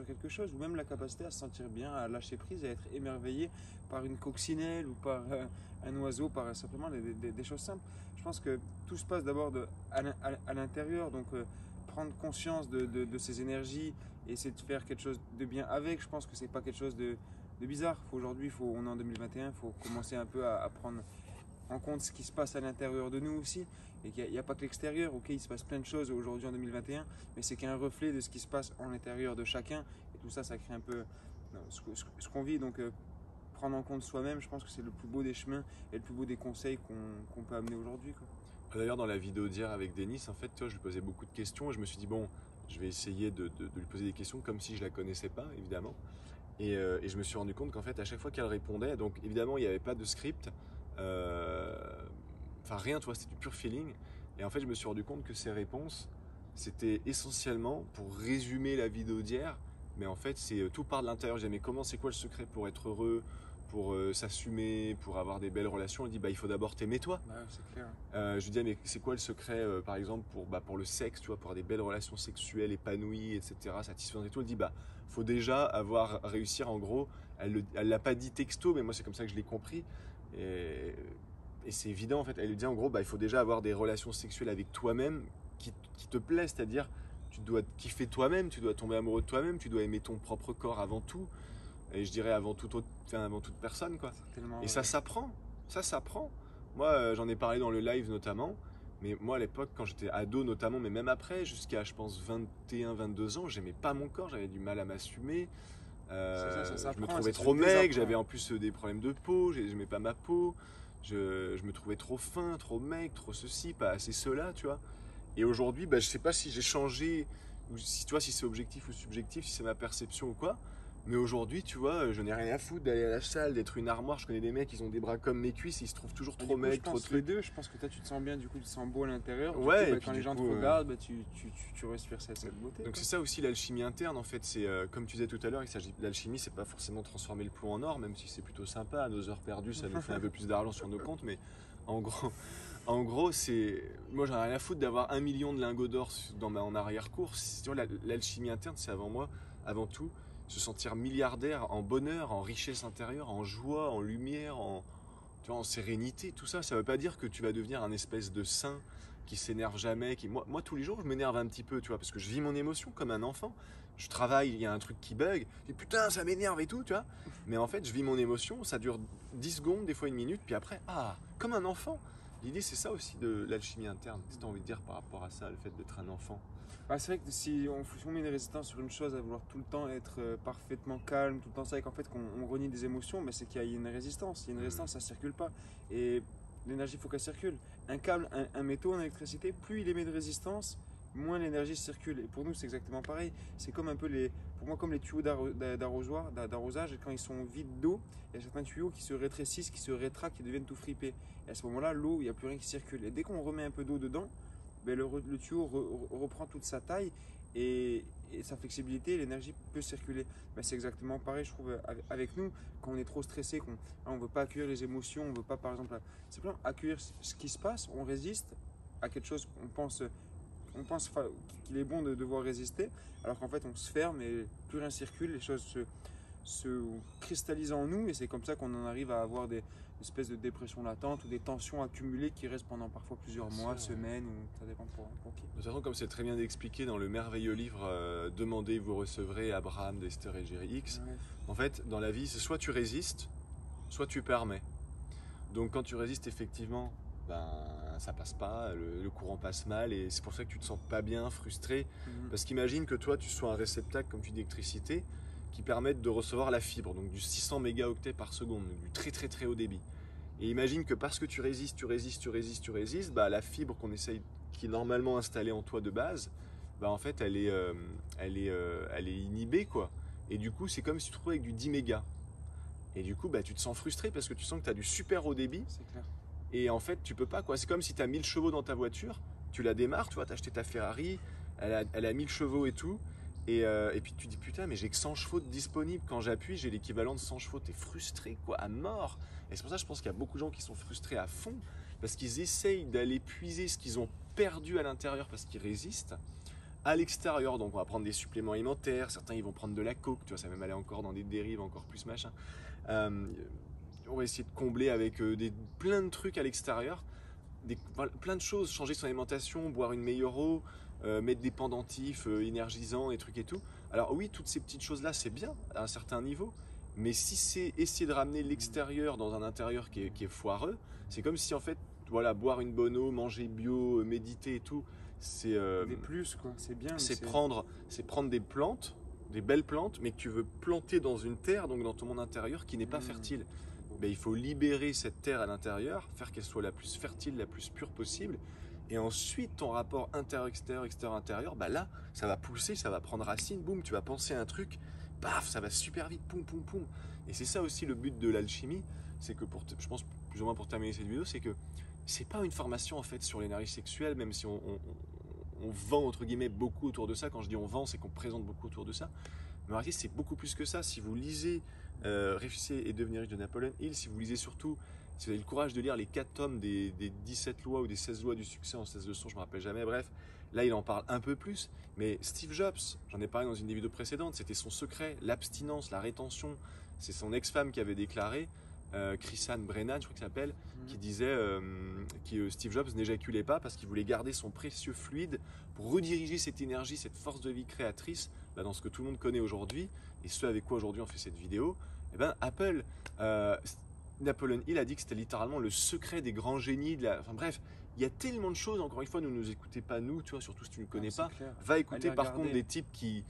S3: quelque chose, ou même la capacité à se sentir bien, à lâcher prise, à être émerveillé par une coccinelle ou par un oiseau, par simplement des choses simples. Je pense que tout se passe d'abord à l'intérieur, donc prendre conscience de ces énergies et essayer de faire quelque chose de bien avec. Je pense que c'est pas quelque chose de bizarre. Aujourd'hui, on est en 2021, il faut commencer un peu à prendre en compte ce qui se passe à l'intérieur de nous aussi, et qu'il n'y a pas que l'extérieur. Ok, il se passe plein de choses aujourd'hui en 2021, mais c'est qu'un reflet de ce qui se passe en l'intérieur de chacun, et tout ça, ça crée un peu ce qu'on vit. Donc prendre en compte soi-même, je pense que c'est le plus beau des chemins et le plus beau des conseils qu'on peut amener aujourd'hui, quoi.
S1: D'ailleurs, dans la vidéo d'hier avec Denis, en fait, toi, je lui posais beaucoup de questions et je me suis dit, bon, je vais essayer de lui poser des questions comme si je la connaissais pas, évidemment. Et je me suis rendu compte qu'en fait, à chaque fois qu'elle répondait, donc évidemment, il n'y avait pas de script, enfin rien, tu vois, c'était du pur feeling. Et en fait, je me suis rendu compte que ces réponses, c'était essentiellement pour résumer la vidéo d'hier, mais en fait, c'est tout part de l'intérieur. Je disais, mais comment, c'est quoi le secret pour être heureux, pour s'assumer, pour avoir des belles relations? Elle dit, il faut d'abord t'aimer toi.
S3: Ouais, c'est clair.
S1: Je lui disais, mais c'est quoi le secret, par exemple, pour le sexe, tu vois, pour avoir des belles relations sexuelles épanouies, etc., satisfaisantes et tout? Elle dit, faut déjà réussir, en gros, elle l'a pas dit texto, mais moi c'est comme ça que je l'ai compris, et c'est évident en fait. Elle lui dit en gros, il faut déjà avoir des relations sexuelles avec toi-même qui te plaisent, c'est-à-dire tu dois te kiffer toi-même, tu dois tomber amoureux de toi-même, tu dois aimer ton propre corps avant tout, et je dirais avant toute personne, quoi. Et ça s'apprend, ça s'apprend. Moi j'en ai parlé dans le live notamment, mais moi à l'époque quand j'étais ado notamment, mais même après, jusqu'à je pense 21-22 ans, j'aimais pas mon corps, j'avais du mal à m'assumer. Je me trouvais trop maigre, j'avais en plus des problèmes de peau, j'aimais pas ma peau, je me trouvais trop fin, trop maigre, trop ceci, pas assez cela, tu vois. Et aujourd'hui, je sais pas si j'ai changé, ou si, tu vois, si c'est objectif ou subjectif, si c'est ma perception ou quoi. Mais aujourd'hui, tu vois, je n'ai rien à foutre d'aller à la salle, d'être une armoire. Je connais des mecs, ils ont des bras comme mes cuisses, ils se trouvent toujours trop maigres, trop
S3: trucs. Les deux, je pense que toi tu te sens bien, du coup tu te sens beau à l'intérieur.
S1: Ouais,
S3: et puis, quand les gens te regardent, tu respires cette beauté.
S1: Donc c'est ça aussi l'alchimie interne en fait. C'est comme tu disais tout à l'heure, il s'agit l'alchimie, c'est pas forcément transformer le plomb en or, même si c'est plutôt sympa. À nos heures perdues, ça nous fait un peu plus d'argent sur nos comptes, mais en gros, c'est moi j'en ai rien à foutre d'avoir 1 million de lingots d'or en arrière-cour. L'alchimie interne, c'est avant tout se sentir milliardaire en bonheur, en richesse intérieure, en joie, en lumière, en sérénité. Tout ça, ça veut pas dire que tu vas devenir un espèce de saint qui s'énerve jamais. Moi, tous les jours, je m'énerve un petit peu, tu vois, parce que je vis mon émotion comme un enfant. Je travaille, il y a un truc qui bug, et putain, ça m'énerve et tout, tu vois. Mais en fait, je vis mon émotion, ça dure 10 secondes, des fois 1 minute, puis après, comme un enfant. L'idée, c'est ça aussi de l'alchimie interne. Qu'est-ce que tu as envie de dire par rapport à ça, le fait d'être un enfant?
S3: Bah, c'est vrai que si on met une résistance sur une chose, à vouloir tout le temps être parfaitement calme, tout le temps, c'est vrai qu'en fait, quand on renie des émotions, mais c'est qu'il y a une résistance. Il y a une résistance, ça ne circule pas. Et l'énergie, il faut qu'elle circule. Un câble, un métaux en électricité, plus il émet de résistance, moins l'énergie circule. Et pour nous, c'est exactement pareil. C'est comme un peu pour moi, comme les tuyaux d'arrosage, quand ils sont vides d'eau, il y a certains tuyaux qui se rétrécissent, qui se rétractent, qui deviennent tout fripés. Et à ce moment-là, l'eau, il n'y a plus rien qui circule. Et dès qu'on remet un peu d'eau dedans, ben le tuyau reprend toute sa taille et sa flexibilité, l'énergie peut circuler. Ben c'est exactement pareil, je trouve, avec nous, quand on est trop stressé, on ne veut pas accueillir les émotions, on ne veut pas, par exemple, simplement accueillir ce qui se passe, on résiste à quelque chose qu'on pense qu'il est bon de devoir résister, alors qu'en fait, on se ferme et plus rien circule, les choses se cristallisent en nous et c'est comme ça qu'on en arrive à avoir des espèces de dépression latente ou des tensions accumulées qui restent pendant parfois plusieurs mois, semaines, ou ça dépend pour qui.
S1: De toute façon, comme c'est très bien expliqué dans le merveilleux livre Demandez, vous recevrez, Abraham, d'Esther et Jerry X,
S3: Ouais.
S1: en fait, dans la vie, c'est soit tu résistes, soit tu permets. Donc quand tu résistes, effectivement, ben, ça passe pas, le courant passe mal et c'est pour ça que tu te sens pas bien, frustré. Parce qu'imagine que toi, tu sois un réceptacle, comme tu dis, d'électricité, qui permettent de recevoir la fibre, donc du 600 mégaoctets par seconde, du très très très haut débit. Et imagine que parce que tu résistes, bah, la fibre qu'on essaye, qui est normalement installée en toi de base, bah, en fait elle est inhibée quoi. Et du coup c'est comme si tu te trouvais avec du 10 mégas. Et du coup bah, tu te sens frustré parce que tu sens que tu as du super haut débit.
S3: C'est clair.
S1: Et en fait tu peux pas quoi. C'est comme si tu as 1000 chevaux dans ta voiture, tu la démarres, tu vois, tu as acheté ta Ferrari, elle a 1000 chevaux et tout. Et puis tu dis putain mais j'ai que 100 chevaux de disponibles, quand j'appuie j'ai l'équivalent de 100 chevaux, t'es frustré quoi, à mort. Et c'est pour ça que je pense qu'il y a beaucoup de gens qui sont frustrés à fond parce qu'ils essayent d'aller puiser ce qu'ils ont perdu à l'intérieur parce qu'ils résistent à l'extérieur. Donc on va prendre des suppléments alimentaires, certains ils vont prendre de la coke, tu vois, ça va même aller encore dans des dérives encore plus machin. On va essayer de combler avec plein de trucs à l'extérieur, plein de choses, changer son alimentation, boire une meilleure eau, mettre des pendentifs énergisants et trucs et tout. Alors oui, toutes ces petites choses-là, c'est bien à un certain niveau, mais si c'est essayer de ramener l'extérieur dans un intérieur qui est foireux, c'est comme si en fait, voilà, boire une bonne eau, manger bio, méditer et tout, c'est
S3: Des plus quoi, c'est bien.
S1: c'est prendre des plantes, des belles plantes, mais que tu veux planter dans une terre, donc dans ton monde intérieur qui n'est pas fertile. Ben, il faut libérer cette terre à l'intérieur, faire qu'elle soit la plus fertile, la plus pure possible. Et ensuite, ton rapport intérieur-extérieur, extérieur-intérieur, bah là, ça va pousser, ça va prendre racine, boum, tu vas penser à un truc, paf, ça va super vite, poum, poum, poum. Et c'est ça aussi le but de l'alchimie, c'est que je pense plus ou moins pour terminer cette vidéo, c'est que c'est pas une formation en fait sur l'énergie sexuelle, même si on vend entre guillemets beaucoup autour de ça. Quand je dis on vend, c'est qu'on présente beaucoup autour de ça. Mais en réalité, c'est beaucoup plus que ça. Si vous lisez Réussir et devenir riche de Napoleon Hill, si vous lisez surtout, si vous avez le courage de lire les 4 tomes des 17 lois ou des 16 lois du succès en 16 leçons, je ne me rappelle jamais, bref, là il en parle un peu plus. Mais Steve Jobs, j'en ai parlé dans une des vidéos précédentes, c'était son secret, l'abstinence, la rétention. C'est son ex-femme qui avait déclaré, Chrisanne Brennan, je crois qu'il s'appelle, qui disait que Steve Jobs n'éjaculait pas parce qu'il voulait garder son précieux fluide pour rediriger cette énergie, cette force de vie créatrice dans ce que tout le monde connaît aujourd'hui et ce avec quoi aujourd'hui on fait cette vidéo. Et ben Apple, Napoleon Hill a dit que c'était littéralement le secret des grands génies. Enfin bref, il y a tellement de choses. Encore une fois, ne nous écoutez pas nous, tu vois, surtout si tu ne connais pas.
S3: Clair.
S1: Va écouter
S3: Allez
S1: par
S3: regarder.
S1: contre des types qui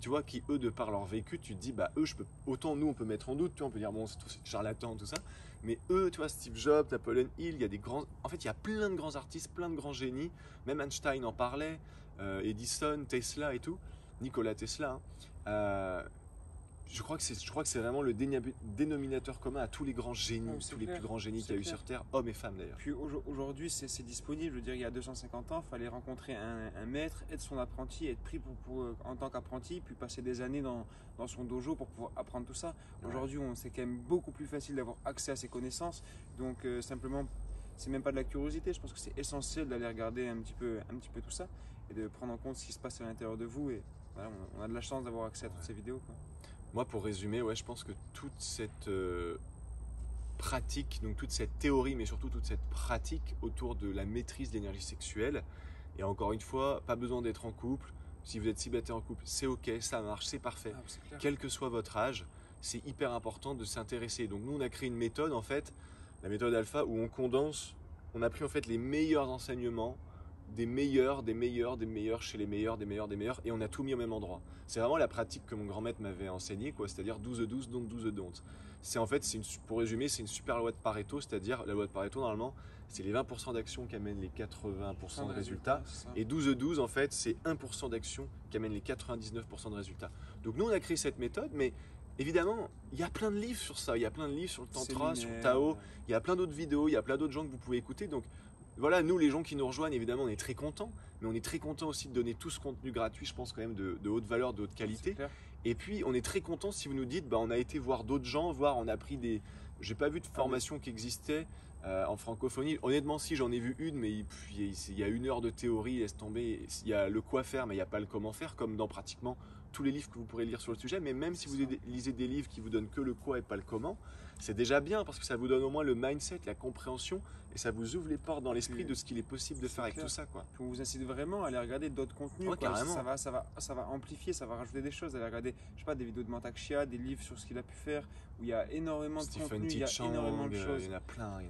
S1: tu vois, qui eux de par leur vécu, tu te dis bah eux autant nous on peut mettre en doute, tu vois, on peut dire bon c'est charlatan tout ça, mais eux tu vois, Steve Jobs, Napoleon Hill, il y a des grands, en fait il y a plein de grands artistes, plein de grands génies, même Einstein en parlait, Edison, Tesla et tout, Nikola Tesla, je crois que c'est vraiment le dénominateur commun à tous les grands génies,
S3: Oh, c'est
S1: tous les
S3: clair,
S1: plus grands génies
S3: c'est
S1: qu'il y a eu
S3: clair.
S1: sur Terre, hommes et femmes d'ailleurs.
S3: Puis aujourd'hui, c'est disponible. Je veux dire, il y a 250 ans, il fallait rencontrer un maître, être son apprenti, être pris en tant qu'apprenti, puis passer des années dans son dojo pour pouvoir apprendre tout ça. Aujourd'hui, c'est quand même beaucoup plus facile d'avoir accès à ces connaissances. Donc, simplement, c'est même pas de la curiosité. Je pense que c'est essentiel d'aller regarder un petit peu tout ça et de prendre en compte ce qui se passe à l'intérieur de vous. Et voilà, on a de la chance d'avoir accès à toutes ces vidéos, quoi.
S1: Moi, pour résumer, ouais, je pense que toute cette pratique, donc toute cette théorie, mais surtout toute cette pratique autour de la maîtrise de l'énergie sexuelle, et encore une fois, pas besoin d'être en couple. Si vous êtes célibataire en couple, c'est ok, ça marche, c'est parfait.
S3: C'est clair.
S1: Quel que soit votre âge, c'est hyper important de s'intéresser. Donc nous, on a créé une méthode, en fait, la méthode alpha, où on condense on a pris en fait les meilleurs enseignements, des meilleurs, chez les meilleurs, et on a tout mis au même endroit. C'est vraiment la pratique que mon grand maître m'avait enseignée, quoi, c'est-à-dire 12-12, don't 12-don't. C'est en fait, pour résumer, c'est une super loi de Pareto, c'est-à-dire la loi de Pareto, normalement, c'est les 20% d'actions qui amènent les 80% de résultats, et 12-12, en fait, c'est 1% d'actions qui amènent les 99% de résultats. Donc nous, on a créé cette méthode, mais évidemment, il y a plein de livres sur ça, il y a plein de livres sur le Tantra, sur le Tao, il y a plein d'autres vidéos, il y a plein d'autres gens que vous pouvez écouter, donc voilà, nous les gens qui nous rejoignent, évidemment on est très contents, mais on est très contents aussi de donner tout ce contenu gratuit, je pense quand même de haute valeur, de haute qualité. Et puis on est très contents si vous nous dites, bah, on a été voir d'autres gens, on a pris des... J'ai pas vu de formation qui existait en francophonie. Honnêtement si, j'en ai vu une, mais il y a 1 heure de théorie, laisse tomber. Il y a le quoi faire, mais il n'y a pas le comment faire, comme dans pratiquement tous les livres que vous pourrez lire sur le sujet. Mais même si vous lisez des livres qui vous donnent que le quoi et pas le comment, c'est déjà bien parce que ça vous donne au moins le mindset, la compréhension, et ça vous ouvre les portes dans l'esprit de ce qu'il est possible de faire avec tout ça, quoi.
S3: On vous incite vraiment à aller regarder d'autres contenus.
S1: Ouais, carrément.
S3: Ça va amplifier, ça va rajouter des choses. Aller regarder, je sais pas, des vidéos de Mantak Chia, des livres sur ce qu'il a pu faire, où il y a énormément de contenu, il y a énormément de choses.
S1: Il y en a plein.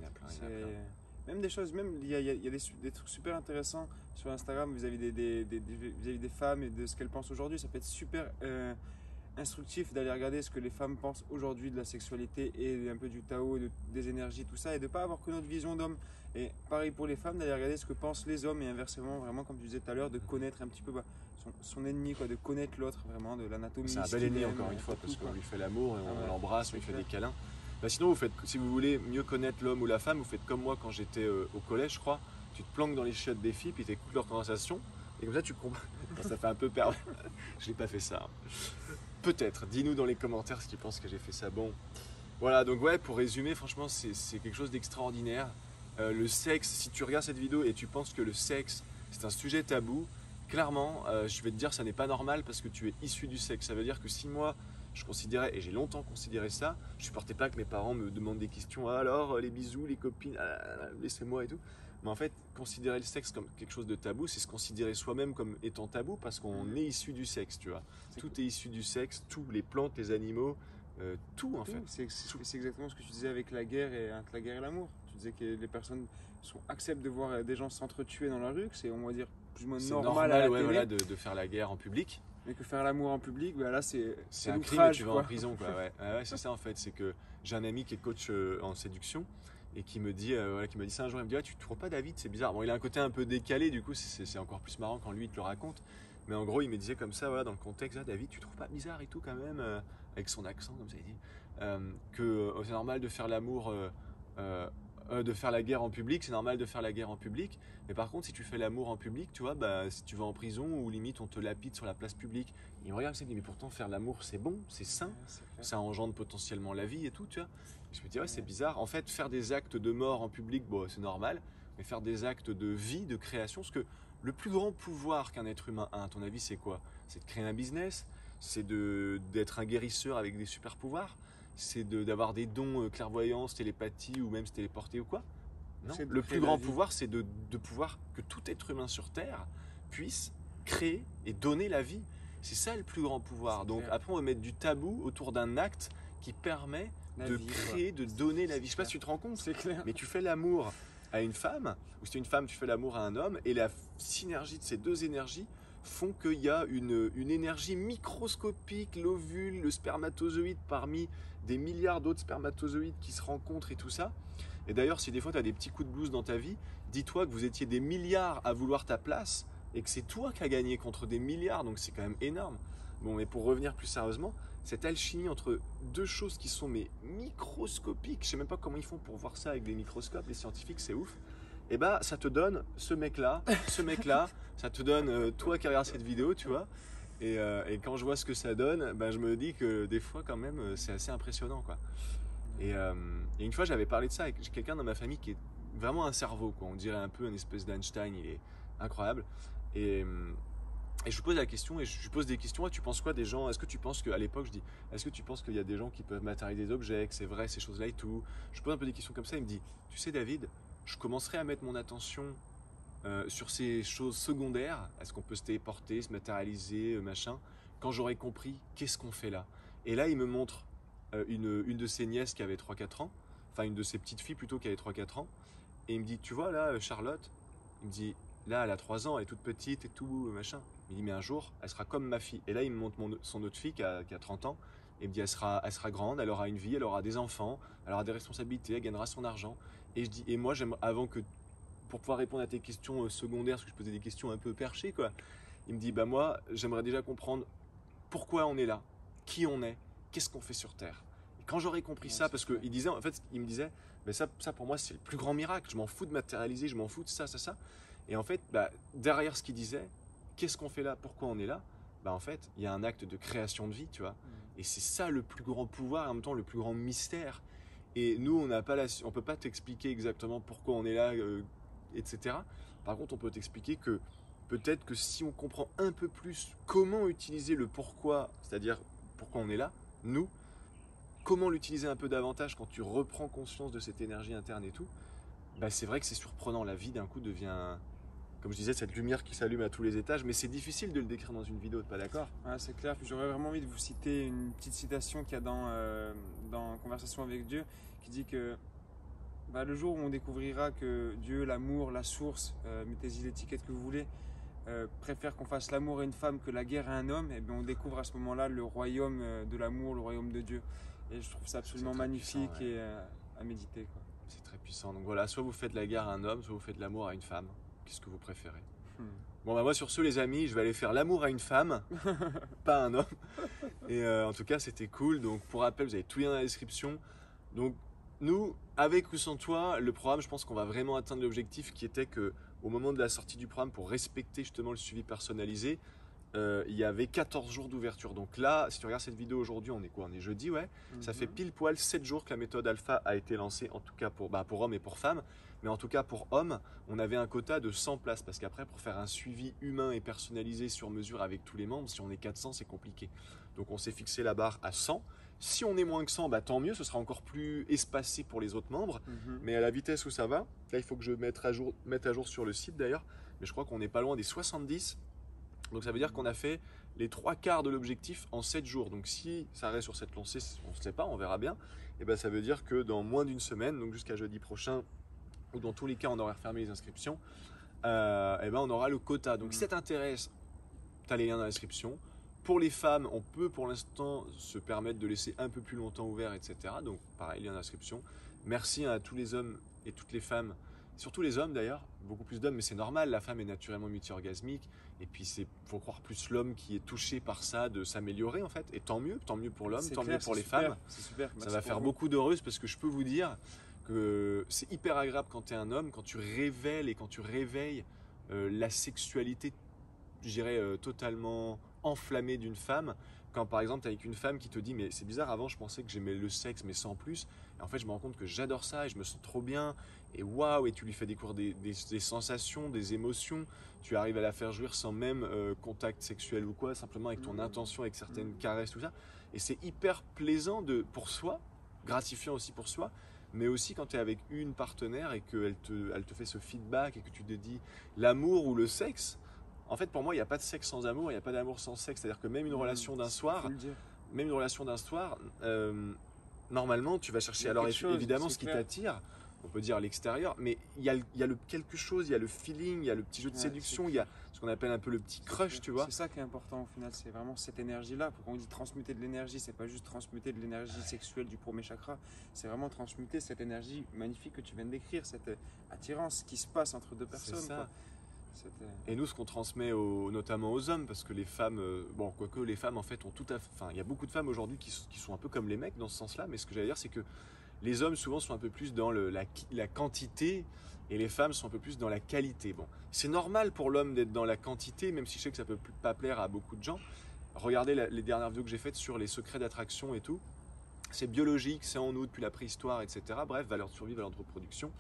S3: Même des choses, même il y a des trucs super intéressants sur Instagram vis-à-vis des femmes et de ce qu'elles pensent aujourd'hui. Ça peut être super instructif d'aller regarder ce que les femmes pensent aujourd'hui de la sexualité et un peu du Tao, des énergies, tout ça, et de ne pas avoir que notre vision d'homme. Et pareil pour les femmes, d'aller regarder ce que pensent les hommes et inversement, vraiment comme tu disais tout à l'heure, de connaître un petit peu son ennemi, quoi, de connaître l'autre, vraiment, de l'anatomie.
S1: C'est un bel ennemi encore une fois, parce qu'on lui fait l'amour, et on l'embrasse, on lui fait des câlins. Bah sinon, vous faites, si vous voulez mieux connaître l'homme ou la femme, vous faites comme moi quand j'étais au collège, je crois. Tu te planques dans les chiottes des filles, puis tu écoutes leur conversation, et comme ça tu comprends. Ça fait un peu perdre. Je n'ai pas fait ça. Peut-être. Dis-nous dans les commentaires si tu penses que j'ai fait ça. Bon, voilà. Donc ouais, pour résumer, franchement, c'est quelque chose d'extraordinaire. Le sexe, si tu regardes cette vidéo et tu penses que le sexe c'est un sujet tabou, clairement, je vais te dire, ça n'est pas normal parce que tu es issu du sexe. Ça veut dire que si moi je considérais, et j'ai longtemps considéré ça, je supportais pas que mes parents me demandent des questions, alors les bisous, les copines, laissez-moi et tout. Mais en fait, considérer le sexe comme quelque chose de tabou, c'est se considérer soi-même comme étant tabou parce qu'on est issu du sexe, tu vois. Tout est issu du sexe, tous les plantes, les animaux, tout en fait.
S3: C'est exactement ce que tu disais avec la guerre et entre la guerre et l'amour. Tu disais que les personnes acceptent de voir des gens s'entretuer dans la rue, que c'est, on va dire, plus ou moins normal à la télé.
S1: Voilà, de faire la guerre en public.
S3: Mais que faire l'amour en public, bah là c'est
S1: un crime, tu vas en prison, quoi. Ouais, c'est ça en fait. C'est que j'ai un ami qui est coach en séduction et qui me dit ça un jour. Il me dit, tu trouves pas David, c'est bizarre. Bon, il a un côté un peu décalé, du coup c'est encore plus marrant quand lui il te le raconte. Mais en gros, il me disait comme ça, voilà, dans le contexte, David, tu trouves pas bizarre et tout quand même, avec son accent comme ça, il dit que c'est normal de faire l'amour. De faire la guerre en public, c'est normal de faire la guerre en public, mais par contre si tu fais l'amour en public, tu vois, bah, si tu vas en prison ou limite on te lapide sur la place publique, il me regarde et me dit mais pourtant faire l'amour c'est bon, c'est sain, ça engendre potentiellement la vie et tout, tu vois. Et je me dis ouais, c'est bizarre, en fait faire des actes de mort en public, bon, c'est normal, mais faire des actes de vie, de création, parce que le plus grand pouvoir qu'un être humain a, à ton avis c'est quoi? C'est de créer un business, c'est d'être un guérisseur avec des super pouvoirs, c'est d'avoir des dons clairvoyance, télépathie ou même se téléporter ou quoi? Non, le plus grand pouvoir c'est de pouvoir que tout être humain sur Terre puisse créer et donner la vie. C'est ça le plus grand pouvoir. Donc après on va mettre du tabou autour d'un acte qui permet de créer, de donner la vie. Je sais pas si tu te rends compte,
S3: c'est clair.
S1: Mais tu fais l'amour à une femme, ou si tu es une femme tu fais l'amour à un homme, et la synergie de ces deux énergies font qu'il y a une énergie microscopique, l'ovule, le spermatozoïde parmi des milliards d'autres spermatozoïdes qui se rencontrent et tout ça. Et d'ailleurs, si des fois tu as des petits coups de blues dans ta vie, dis-toi que vous étiez des milliards à vouloir ta place et que c'est toi qui as gagné contre des milliards, donc c'est quand même énorme. Bon, mais pour revenir plus sérieusement, cette alchimie entre deux choses qui sont mais microscopiques, je sais même pas comment ils font pour voir ça avec des microscopes, les scientifiques, c'est ouf. Et bah ça te donne ce mec-là, ça te donne toi qui regardes cette vidéo, tu vois. Et quand je vois ce que ça donne, bah, je me dis que des fois quand même c'est assez impressionnant, quoi. Et une fois j'avais parlé de ça avec quelqu'un dans ma famille qui est vraiment un cerveau, quoi. On dirait un peu une espèce d'Einstein, il est incroyable. Et je lui pose la question, et je lui pose des questions, tu penses quoi des gens? Est-ce que tu penses qu'à l'époque, je dis, est-ce que tu penses qu'il y a des gens qui peuvent matérialiser des objets, que c'est vrai ces choses-là et tout? Je pose un peu des questions comme ça, il me dit, tu sais David, je commencerai à mettre mon attention sur ces choses secondaires, est-ce qu'on peut se téléporter, se matérialiser, machin, quand j'aurai compris qu'est-ce qu'on fait là. Et là il me montre une de ses nièces qui avait 3-4 ans, enfin une de ses petites filles plutôt qui avait 3-4 ans, Et il me dit, tu vois là, Charlotte, il me dit, là, elle a 3 ans, elle est toute petite et tout, machin. Il me dit, mais un jour, elle sera comme ma fille. Et là, il me montre son autre fille qui a 30 ans. Et il me dit, elle sera grande, elle aura une vie, elle aura des enfants, elle aura des responsabilités, elle gagnera son argent. Et je dis, et moi, avant que, pour pouvoir répondre à tes questions secondaires, parce que je posais des questions un peu perchées, quoi. Il me dit, bah moi, j'aimerais déjà comprendre pourquoi on est là, qui on est, qu'est-ce qu'on fait sur Terre. Et quand j'aurais compris ça, parce qu'il disait, en fait, il me disait, mais ça pour moi, c'est le plus grand miracle. Je m'en fous de matérialiser, je m'en fous de ça. Et en fait, derrière ce qu'il disait, qu'est-ce qu'on fait là, pourquoi on est là, en fait, il y a un acte de création de vie, tu vois. Et c'est ça le plus grand pouvoir, et en même temps le plus grand mystère. Et nous, on peut pas t'expliquer exactement pourquoi on est là, etc. Par contre, on peut t'expliquer que peut-être que si on comprend un peu plus comment utiliser le pourquoi, c'est-à-dire pourquoi on est là, nous, comment l'utiliser un peu davantage quand tu reprends conscience de cette énergie interne et tout, c'est vrai que c'est surprenant. La vie d'un coup devient, comme je disais, cette lumière qui s'allume à tous les étages, mais c'est difficile de le décrire dans une vidéo, t'es pas d'accord?
S3: Ouais, c'est clair. Puis j'aurais vraiment envie de vous citer une petite citation qu'il y a dans Conversation avec Dieu, qui dit que le jour où on découvrira que Dieu, l'amour, la source, mettez-y l'étiquette que vous voulez, préfère qu'on fasse l'amour à une femme que la guerre à un homme, et bien on découvre à ce moment-là le royaume de l'amour, le royaume de Dieu. Et je trouve ça absolument magnifique puissant, ouais. Et à méditer, quoi.
S1: C'est très puissant. Donc voilà, soit vous faites la guerre à un homme, soit vous faites l'amour à une femme. Qu'est-ce que vous préférez? Bon moi sur ce les amis, je vais aller faire l'amour à une femme, pas à un homme. Et en tout cas c'était cool. Donc pour rappel, vous avez tout lien dans la description. Donc nous, avec ou sans toi, le programme, je pense qu'on va vraiment atteindre l'objectif qui était que au moment de la sortie du programme, pour respecter justement le suivi personnalisé, il y avait 14 jours d'ouverture. Donc là, si tu regardes cette vidéo aujourd'hui, on est quoi? On est jeudi, ouais. Ça fait pile poil 7 jours que la méthode alpha a été lancée, en tout cas pour hommes et pour femmes. Mais en tout cas pour hommes, on avait un quota de 100 places. Parce qu'après, pour faire un suivi humain et personnalisé sur mesure avec tous les membres, si on est 400, c'est compliqué. Donc on s'est fixé la barre à 100. Si on est moins que 100, tant mieux, ce sera encore plus espacé pour les autres membres. Mais à la vitesse où ça va, là il faut que je mette à jour sur le site d'ailleurs. Mais je crois qu'on n'est pas loin des 70. Donc ça veut dire qu'on a fait les 3/4 de l'objectif en 7 jours. Donc si ça reste sur cette lancée, on ne sait pas, on verra bien. Et ça veut dire que dans moins d'une semaine, donc jusqu'à jeudi prochain, ou dans tous les cas on aurait refermé les inscriptions, on aura le quota. Donc si ça t'intéresse, tu as les liens dans la description. Pour les femmes, on peut pour l'instant se permettre de laisser un peu plus longtemps ouvert, etc. Donc pareil, lien dans la description. Merci à tous les hommes et toutes les femmes, surtout les hommes d'ailleurs, beaucoup plus d'hommes, mais c'est normal, la femme est naturellement multi-orgasmique. Et puis il faut croire plus l'homme qui est touché par ça, de s'améliorer en fait. Et tant mieux pour l'homme, tant mieux pour les femmes.
S3: C'est super.
S1: Ça va faire beaucoup d'heureuses parce que je peux vous dire que c'est hyper agréable quand tu es un homme, quand tu révèles et quand tu réveilles la sexualité, je dirais totalement enflammée d'une femme. Quand par exemple tu es avec une femme qui te dit mais c'est bizarre, avant je pensais que j'aimais le sexe mais sans plus, et en fait je me rends compte que j'adore ça et je me sens trop bien, et waouh, et tu lui fais découvrir des sensations, des émotions, tu arrives à la faire jouir sans même contact sexuel ou quoi, simplement avec ton intention, avec certaines caresses, tout ça, et c'est hyper plaisant pour soi, gratifiant aussi pour soi, mais aussi quand tu es avec une partenaire et qu'elle te fait ce feedback et que tu te dis l'amour ou le sexe. En fait, pour moi, il n'y a pas de sexe sans amour, il n'y a pas d'amour sans sexe. C'est-à-dire que même une relation d'un soir, normalement, tu vas chercher. Alors évidemment, ce qui t'attire, on peut dire à l'extérieur, mais il y a le quelque chose, il y a le feeling, il y a le petit jeu de séduction, il y a ce qu'on appelle un peu le petit crush, tu vois.
S3: C'est ça qui est important au final, c'est vraiment cette énergie-là. Quand on dit transmuter de l'énergie, c'est pas juste transmuter de l'énergie sexuelle du premier chakra, c'est vraiment transmuter cette énergie magnifique que tu viens de décrire, cette attirance qui se passe entre deux personnes.
S1: C'est ça. Et nous, ce qu'on transmet notamment aux hommes, parce que les femmes, quoique les femmes en fait ont tout à fait, il y a beaucoup de femmes aujourd'hui qui sont un peu comme les mecs dans ce sens-là, mais ce que j'allais dire, c'est que les hommes souvent sont un peu plus dans la quantité et les femmes sont un peu plus dans la qualité. Bon, c'est normal pour l'homme d'être dans la quantité, même si je sais que ça peut pas plaire à beaucoup de gens. Regardez les dernières vidéos que j'ai faites sur les secrets d'attraction et tout. C'est biologique, c'est en nous depuis la préhistoire, etc. Bref, valeur de survie, valeur de reproduction.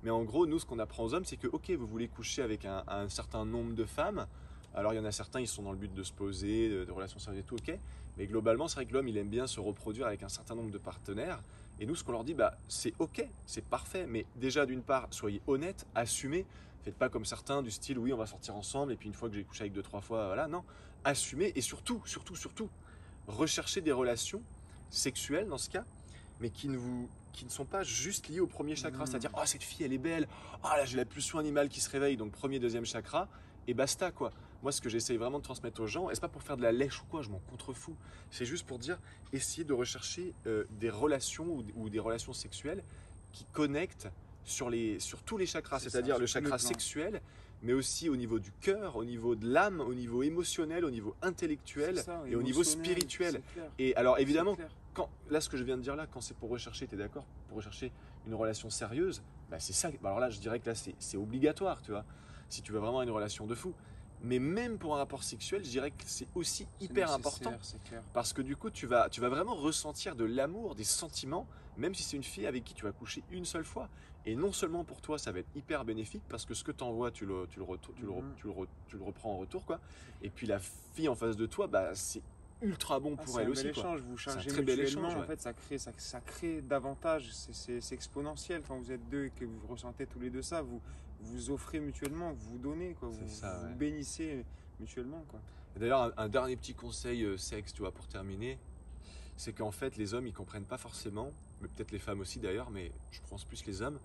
S1: Mais en gros, nous, ce qu'on apprend aux hommes, c'est que, ok, vous voulez coucher avec un certain nombre de femmes. Alors, il y en a certains, ils sont dans le but de se poser, de relations sérieuses et tout, ok. Mais globalement, c'est vrai que l'homme, il aime bien se reproduire avec un certain nombre de partenaires. Et nous, ce qu'on leur dit, c'est ok, c'est parfait. Mais déjà, d'une part, soyez honnêtes, assumez. Faites pas comme certains du style, oui, on va sortir ensemble. Et puis, une fois que j'ai couché avec 2-3 fois, voilà, non. Assumez et surtout, recherchez des relations sexuelles dans ce cas, mais qui qui ne sont pas juste liés au premier chakra. C'est-à-dire, oh, cette fille, elle est belle. Oh, là, j'ai la pulsion animale qui se réveille. Donc, premier, deuxième chakra. Et basta, quoi. Moi, ce que j'essaye vraiment de transmettre aux gens, et c'est pas pour faire de la lèche ou quoi, je m'en contrefous. C'est juste pour dire, essayer de rechercher des relations ou des relations sexuelles qui connectent sur tous les chakras. C'est-à-dire le chakra sexuel, mais aussi au niveau du cœur, au niveau de l'âme, au niveau émotionnel, au niveau intellectuel et au niveau spirituel. Et alors, évidemment, là, ce que je viens de dire là, quand c'est pour rechercher, tu es d'accord, pour rechercher une relation sérieuse, bah, c'est ça. Alors là, je dirais que là, c'est obligatoire, tu vois, si tu veux vraiment une relation de fou. Mais même pour un rapport sexuel, je dirais que c'est aussi hyper important. Parce que du coup, tu vas vraiment ressentir de l'amour, des sentiments, même si c'est une fille avec qui tu vas coucher une seule fois. Et non seulement pour toi, ça va être hyper bénéfique, parce que ce que tu envoies, tu le reprends en retour, quoi. Et puis la fille en face de toi, bah, c'est ultra bon pour elle aussi. C'est un bel
S3: échange, vous chargez mutuellement, en fait, ça crée davantage, c'est exponentiel quand vous êtes deux et que vous ressentez tous les deux ça, vous offrez mutuellement, vous vous donnez, quoi, vous bénissez mutuellement, quoi.
S1: D'ailleurs, un dernier petit conseil sexe, tu vois, pour terminer, c'est qu'en fait, les hommes, ils comprennent pas forcément, mais peut-être les femmes aussi d'ailleurs, mais je pense plus les hommes,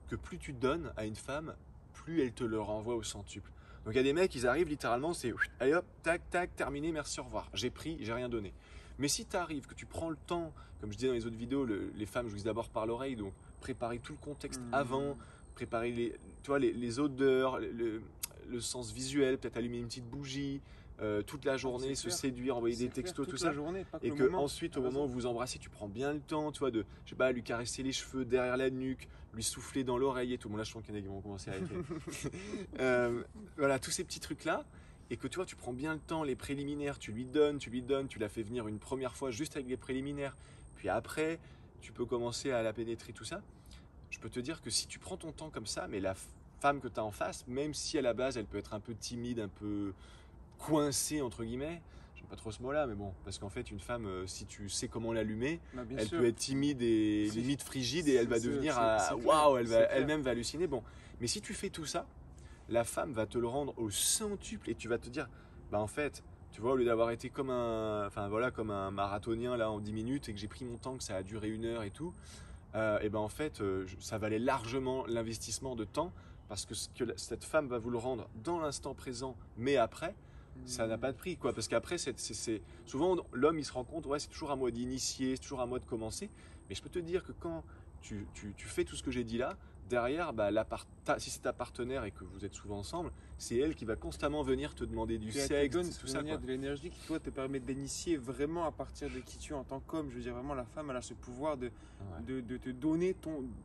S1: que plus tu donnes à une femme, plus elle te le renvoie au centuple. Donc il y a des mecs, ils arrivent littéralement, c'est allez hop, tac, tac, terminé, merci, au revoir. J'ai pris, j'ai rien donné. Mais si tu arrives, que tu prends le temps, comme je disais dans les autres vidéos, les femmes jouissent d'abord par l'oreille, donc préparer tout le contexte avant, préparer les odeurs, le sens visuel, peut-être allumer une petite bougie, toute la journée, se séduire, envoyer des textos, tout ça. Et que ensuite, au moment où vous embrassez, tu prends bien le temps, tu vois, de, je sais pas, lui caresser les cheveux derrière la nuque, lui souffler dans l'oreille et tout. Bon, là, je sens qu'il y en a qui vont commencer à arrêter. Voilà, tous ces petits trucs-là. Et que tu vois, tu prends bien le temps, les préliminaires, tu lui donnes, tu la fais venir une première fois juste avec les préliminaires. Puis après, tu peux commencer à la pénétrer, tout ça. Je peux te dire que si tu prends ton temps comme ça, mais la femme que tu as en face, même si à la base, elle peut être un peu timide, un peu coincée, entre guillemets, j'aime pas trop ce mot-là, mais bon, parce qu'en fait, une femme, si tu sais comment l'allumer, elle peut être timide et limite frigide et elle va devenir waouh, elle-même va halluciner. Bon, mais si tu fais tout ça, la femme va te le rendre au centuple et tu vas te dire, bah en fait, tu vois, au lieu d'avoir été comme un marathonien là en 10 minutes et que j'ai pris mon temps, que ça a duré 1 heure et tout, et ben en fait, ça valait largement l'investissement de temps parce que ce que cette femme va vous le rendre dans l'instant présent, mais après, ça n'a pas de prix, quoi. Parce qu'après, souvent l'homme il se rend compte, ouais, c'est toujours à moi d'initier, c'est toujours à moi de commencer. Mais je peux te dire que quand tu fais tout ce que j'ai dit là, derrière, bah, si c'est ta partenaire et que vous êtes souvent ensemble, c'est elle qui va constamment venir te demander du sexe, tout ça, quoi.
S3: De l'énergie qui toi te permet d'initier vraiment à partir de qui tu es en tant qu'homme. Je veux dire vraiment, la femme elle a ce pouvoir de te donner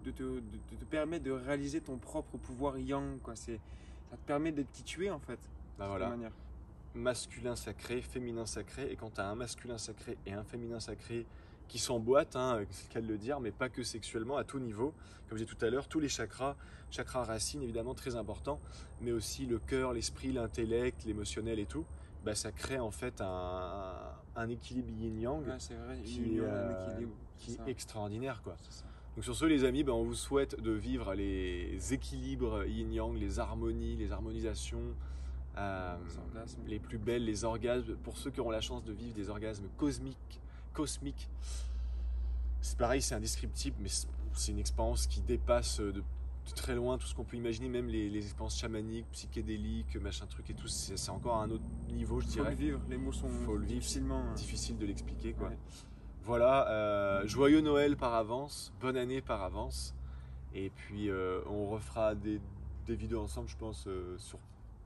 S3: de te permettre de réaliser ton propre pouvoir yang, quoi. Ça te permet d'être qui tu es en fait.
S1: Bah voilà. Masculin sacré, féminin sacré, et quand tu as un masculin sacré et un féminin sacré qui s'emboîtent, hein, c'est le cas de le dire, mais pas que sexuellement, à tout niveau, comme j'ai dit tout à l'heure, tous les chakras racines évidemment très importants, mais aussi le cœur, l'esprit, l'intellect, l'émotionnel et tout, bah, ça crée en fait un équilibre yin-yang qui est extraordinaire, quoi. Donc sur ce les amis, bah, on vous souhaite de vivre les équilibres yin-yang, les harmonies, les harmonisations, les plus belles, les orgasmes, pour ceux qui auront la chance de vivre des orgasmes cosmiques, c'est pareil, c'est indescriptible, mais c'est une expérience qui dépasse de très loin tout ce qu'on peut imaginer, même les expériences chamaniques, psychédéliques, machin truc et tout, c'est encore à un autre niveau, je dirais.
S3: Faut le vivre, les mots sont
S1: difficiles de l'expliquer, quoi. Ouais. Voilà, joyeux Noël par avance, bonne année par avance, et puis on refera des vidéos ensemble, je pense, sur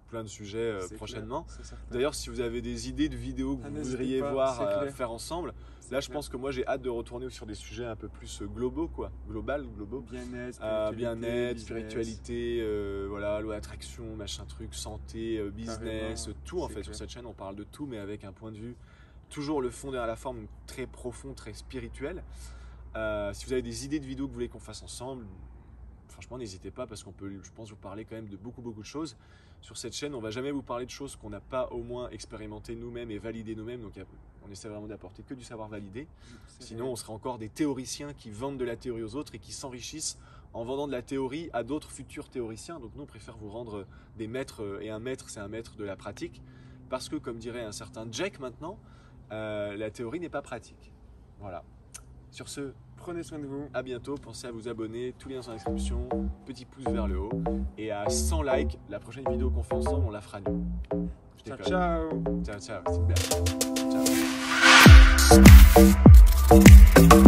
S1: plein de sujets prochainement. D'ailleurs, si vous avez des idées de vidéos que vous voudriez voir faire ensemble, là je pense que moi j'ai hâte de retourner sur des sujets un peu plus globaux, quoi. Globaux. Bien-être, spiritualité, voilà, loi d'attraction, machin truc, santé, business, tout en fait. Sur cette chaîne, on parle de tout, mais avec un point de vue, toujours le fond derrière la forme, très profond, très spirituel. Si vous avez des idées de vidéos que vous voulez qu'on fasse ensemble, franchement, n'hésitez pas parce qu'on peut, je pense, vous parler quand même de beaucoup de choses. Sur cette chaîne, on ne va jamais vous parler de choses qu'on n'a pas au moins expérimenté nous-mêmes et validé nous-mêmes. Donc, on essaie vraiment d'apporter que du savoir validé. Sinon, on serait encore des théoriciens qui vendent de la théorie aux autres et qui s'enrichissent en vendant de la théorie à d'autres futurs théoriciens. Donc, nous, on préfère vous rendre des maîtres. Et un maître, c'est un maître de la pratique. Parce que, comme dirait un certain Jack maintenant, la théorie n'est pas pratique. Voilà. Sur ce,
S3: Prenez soin de vous.
S1: À bientôt, pensez à vous abonner, tous les liens sont en description, petit pouce vers le haut. Et à 100 likes, la prochaine vidéo qu'on fait ensemble, on la fera nous. Je
S3: Ciao,
S1: déconne.
S3: ciao.
S1: Ciao, ciao, c'est une blague. Ciao.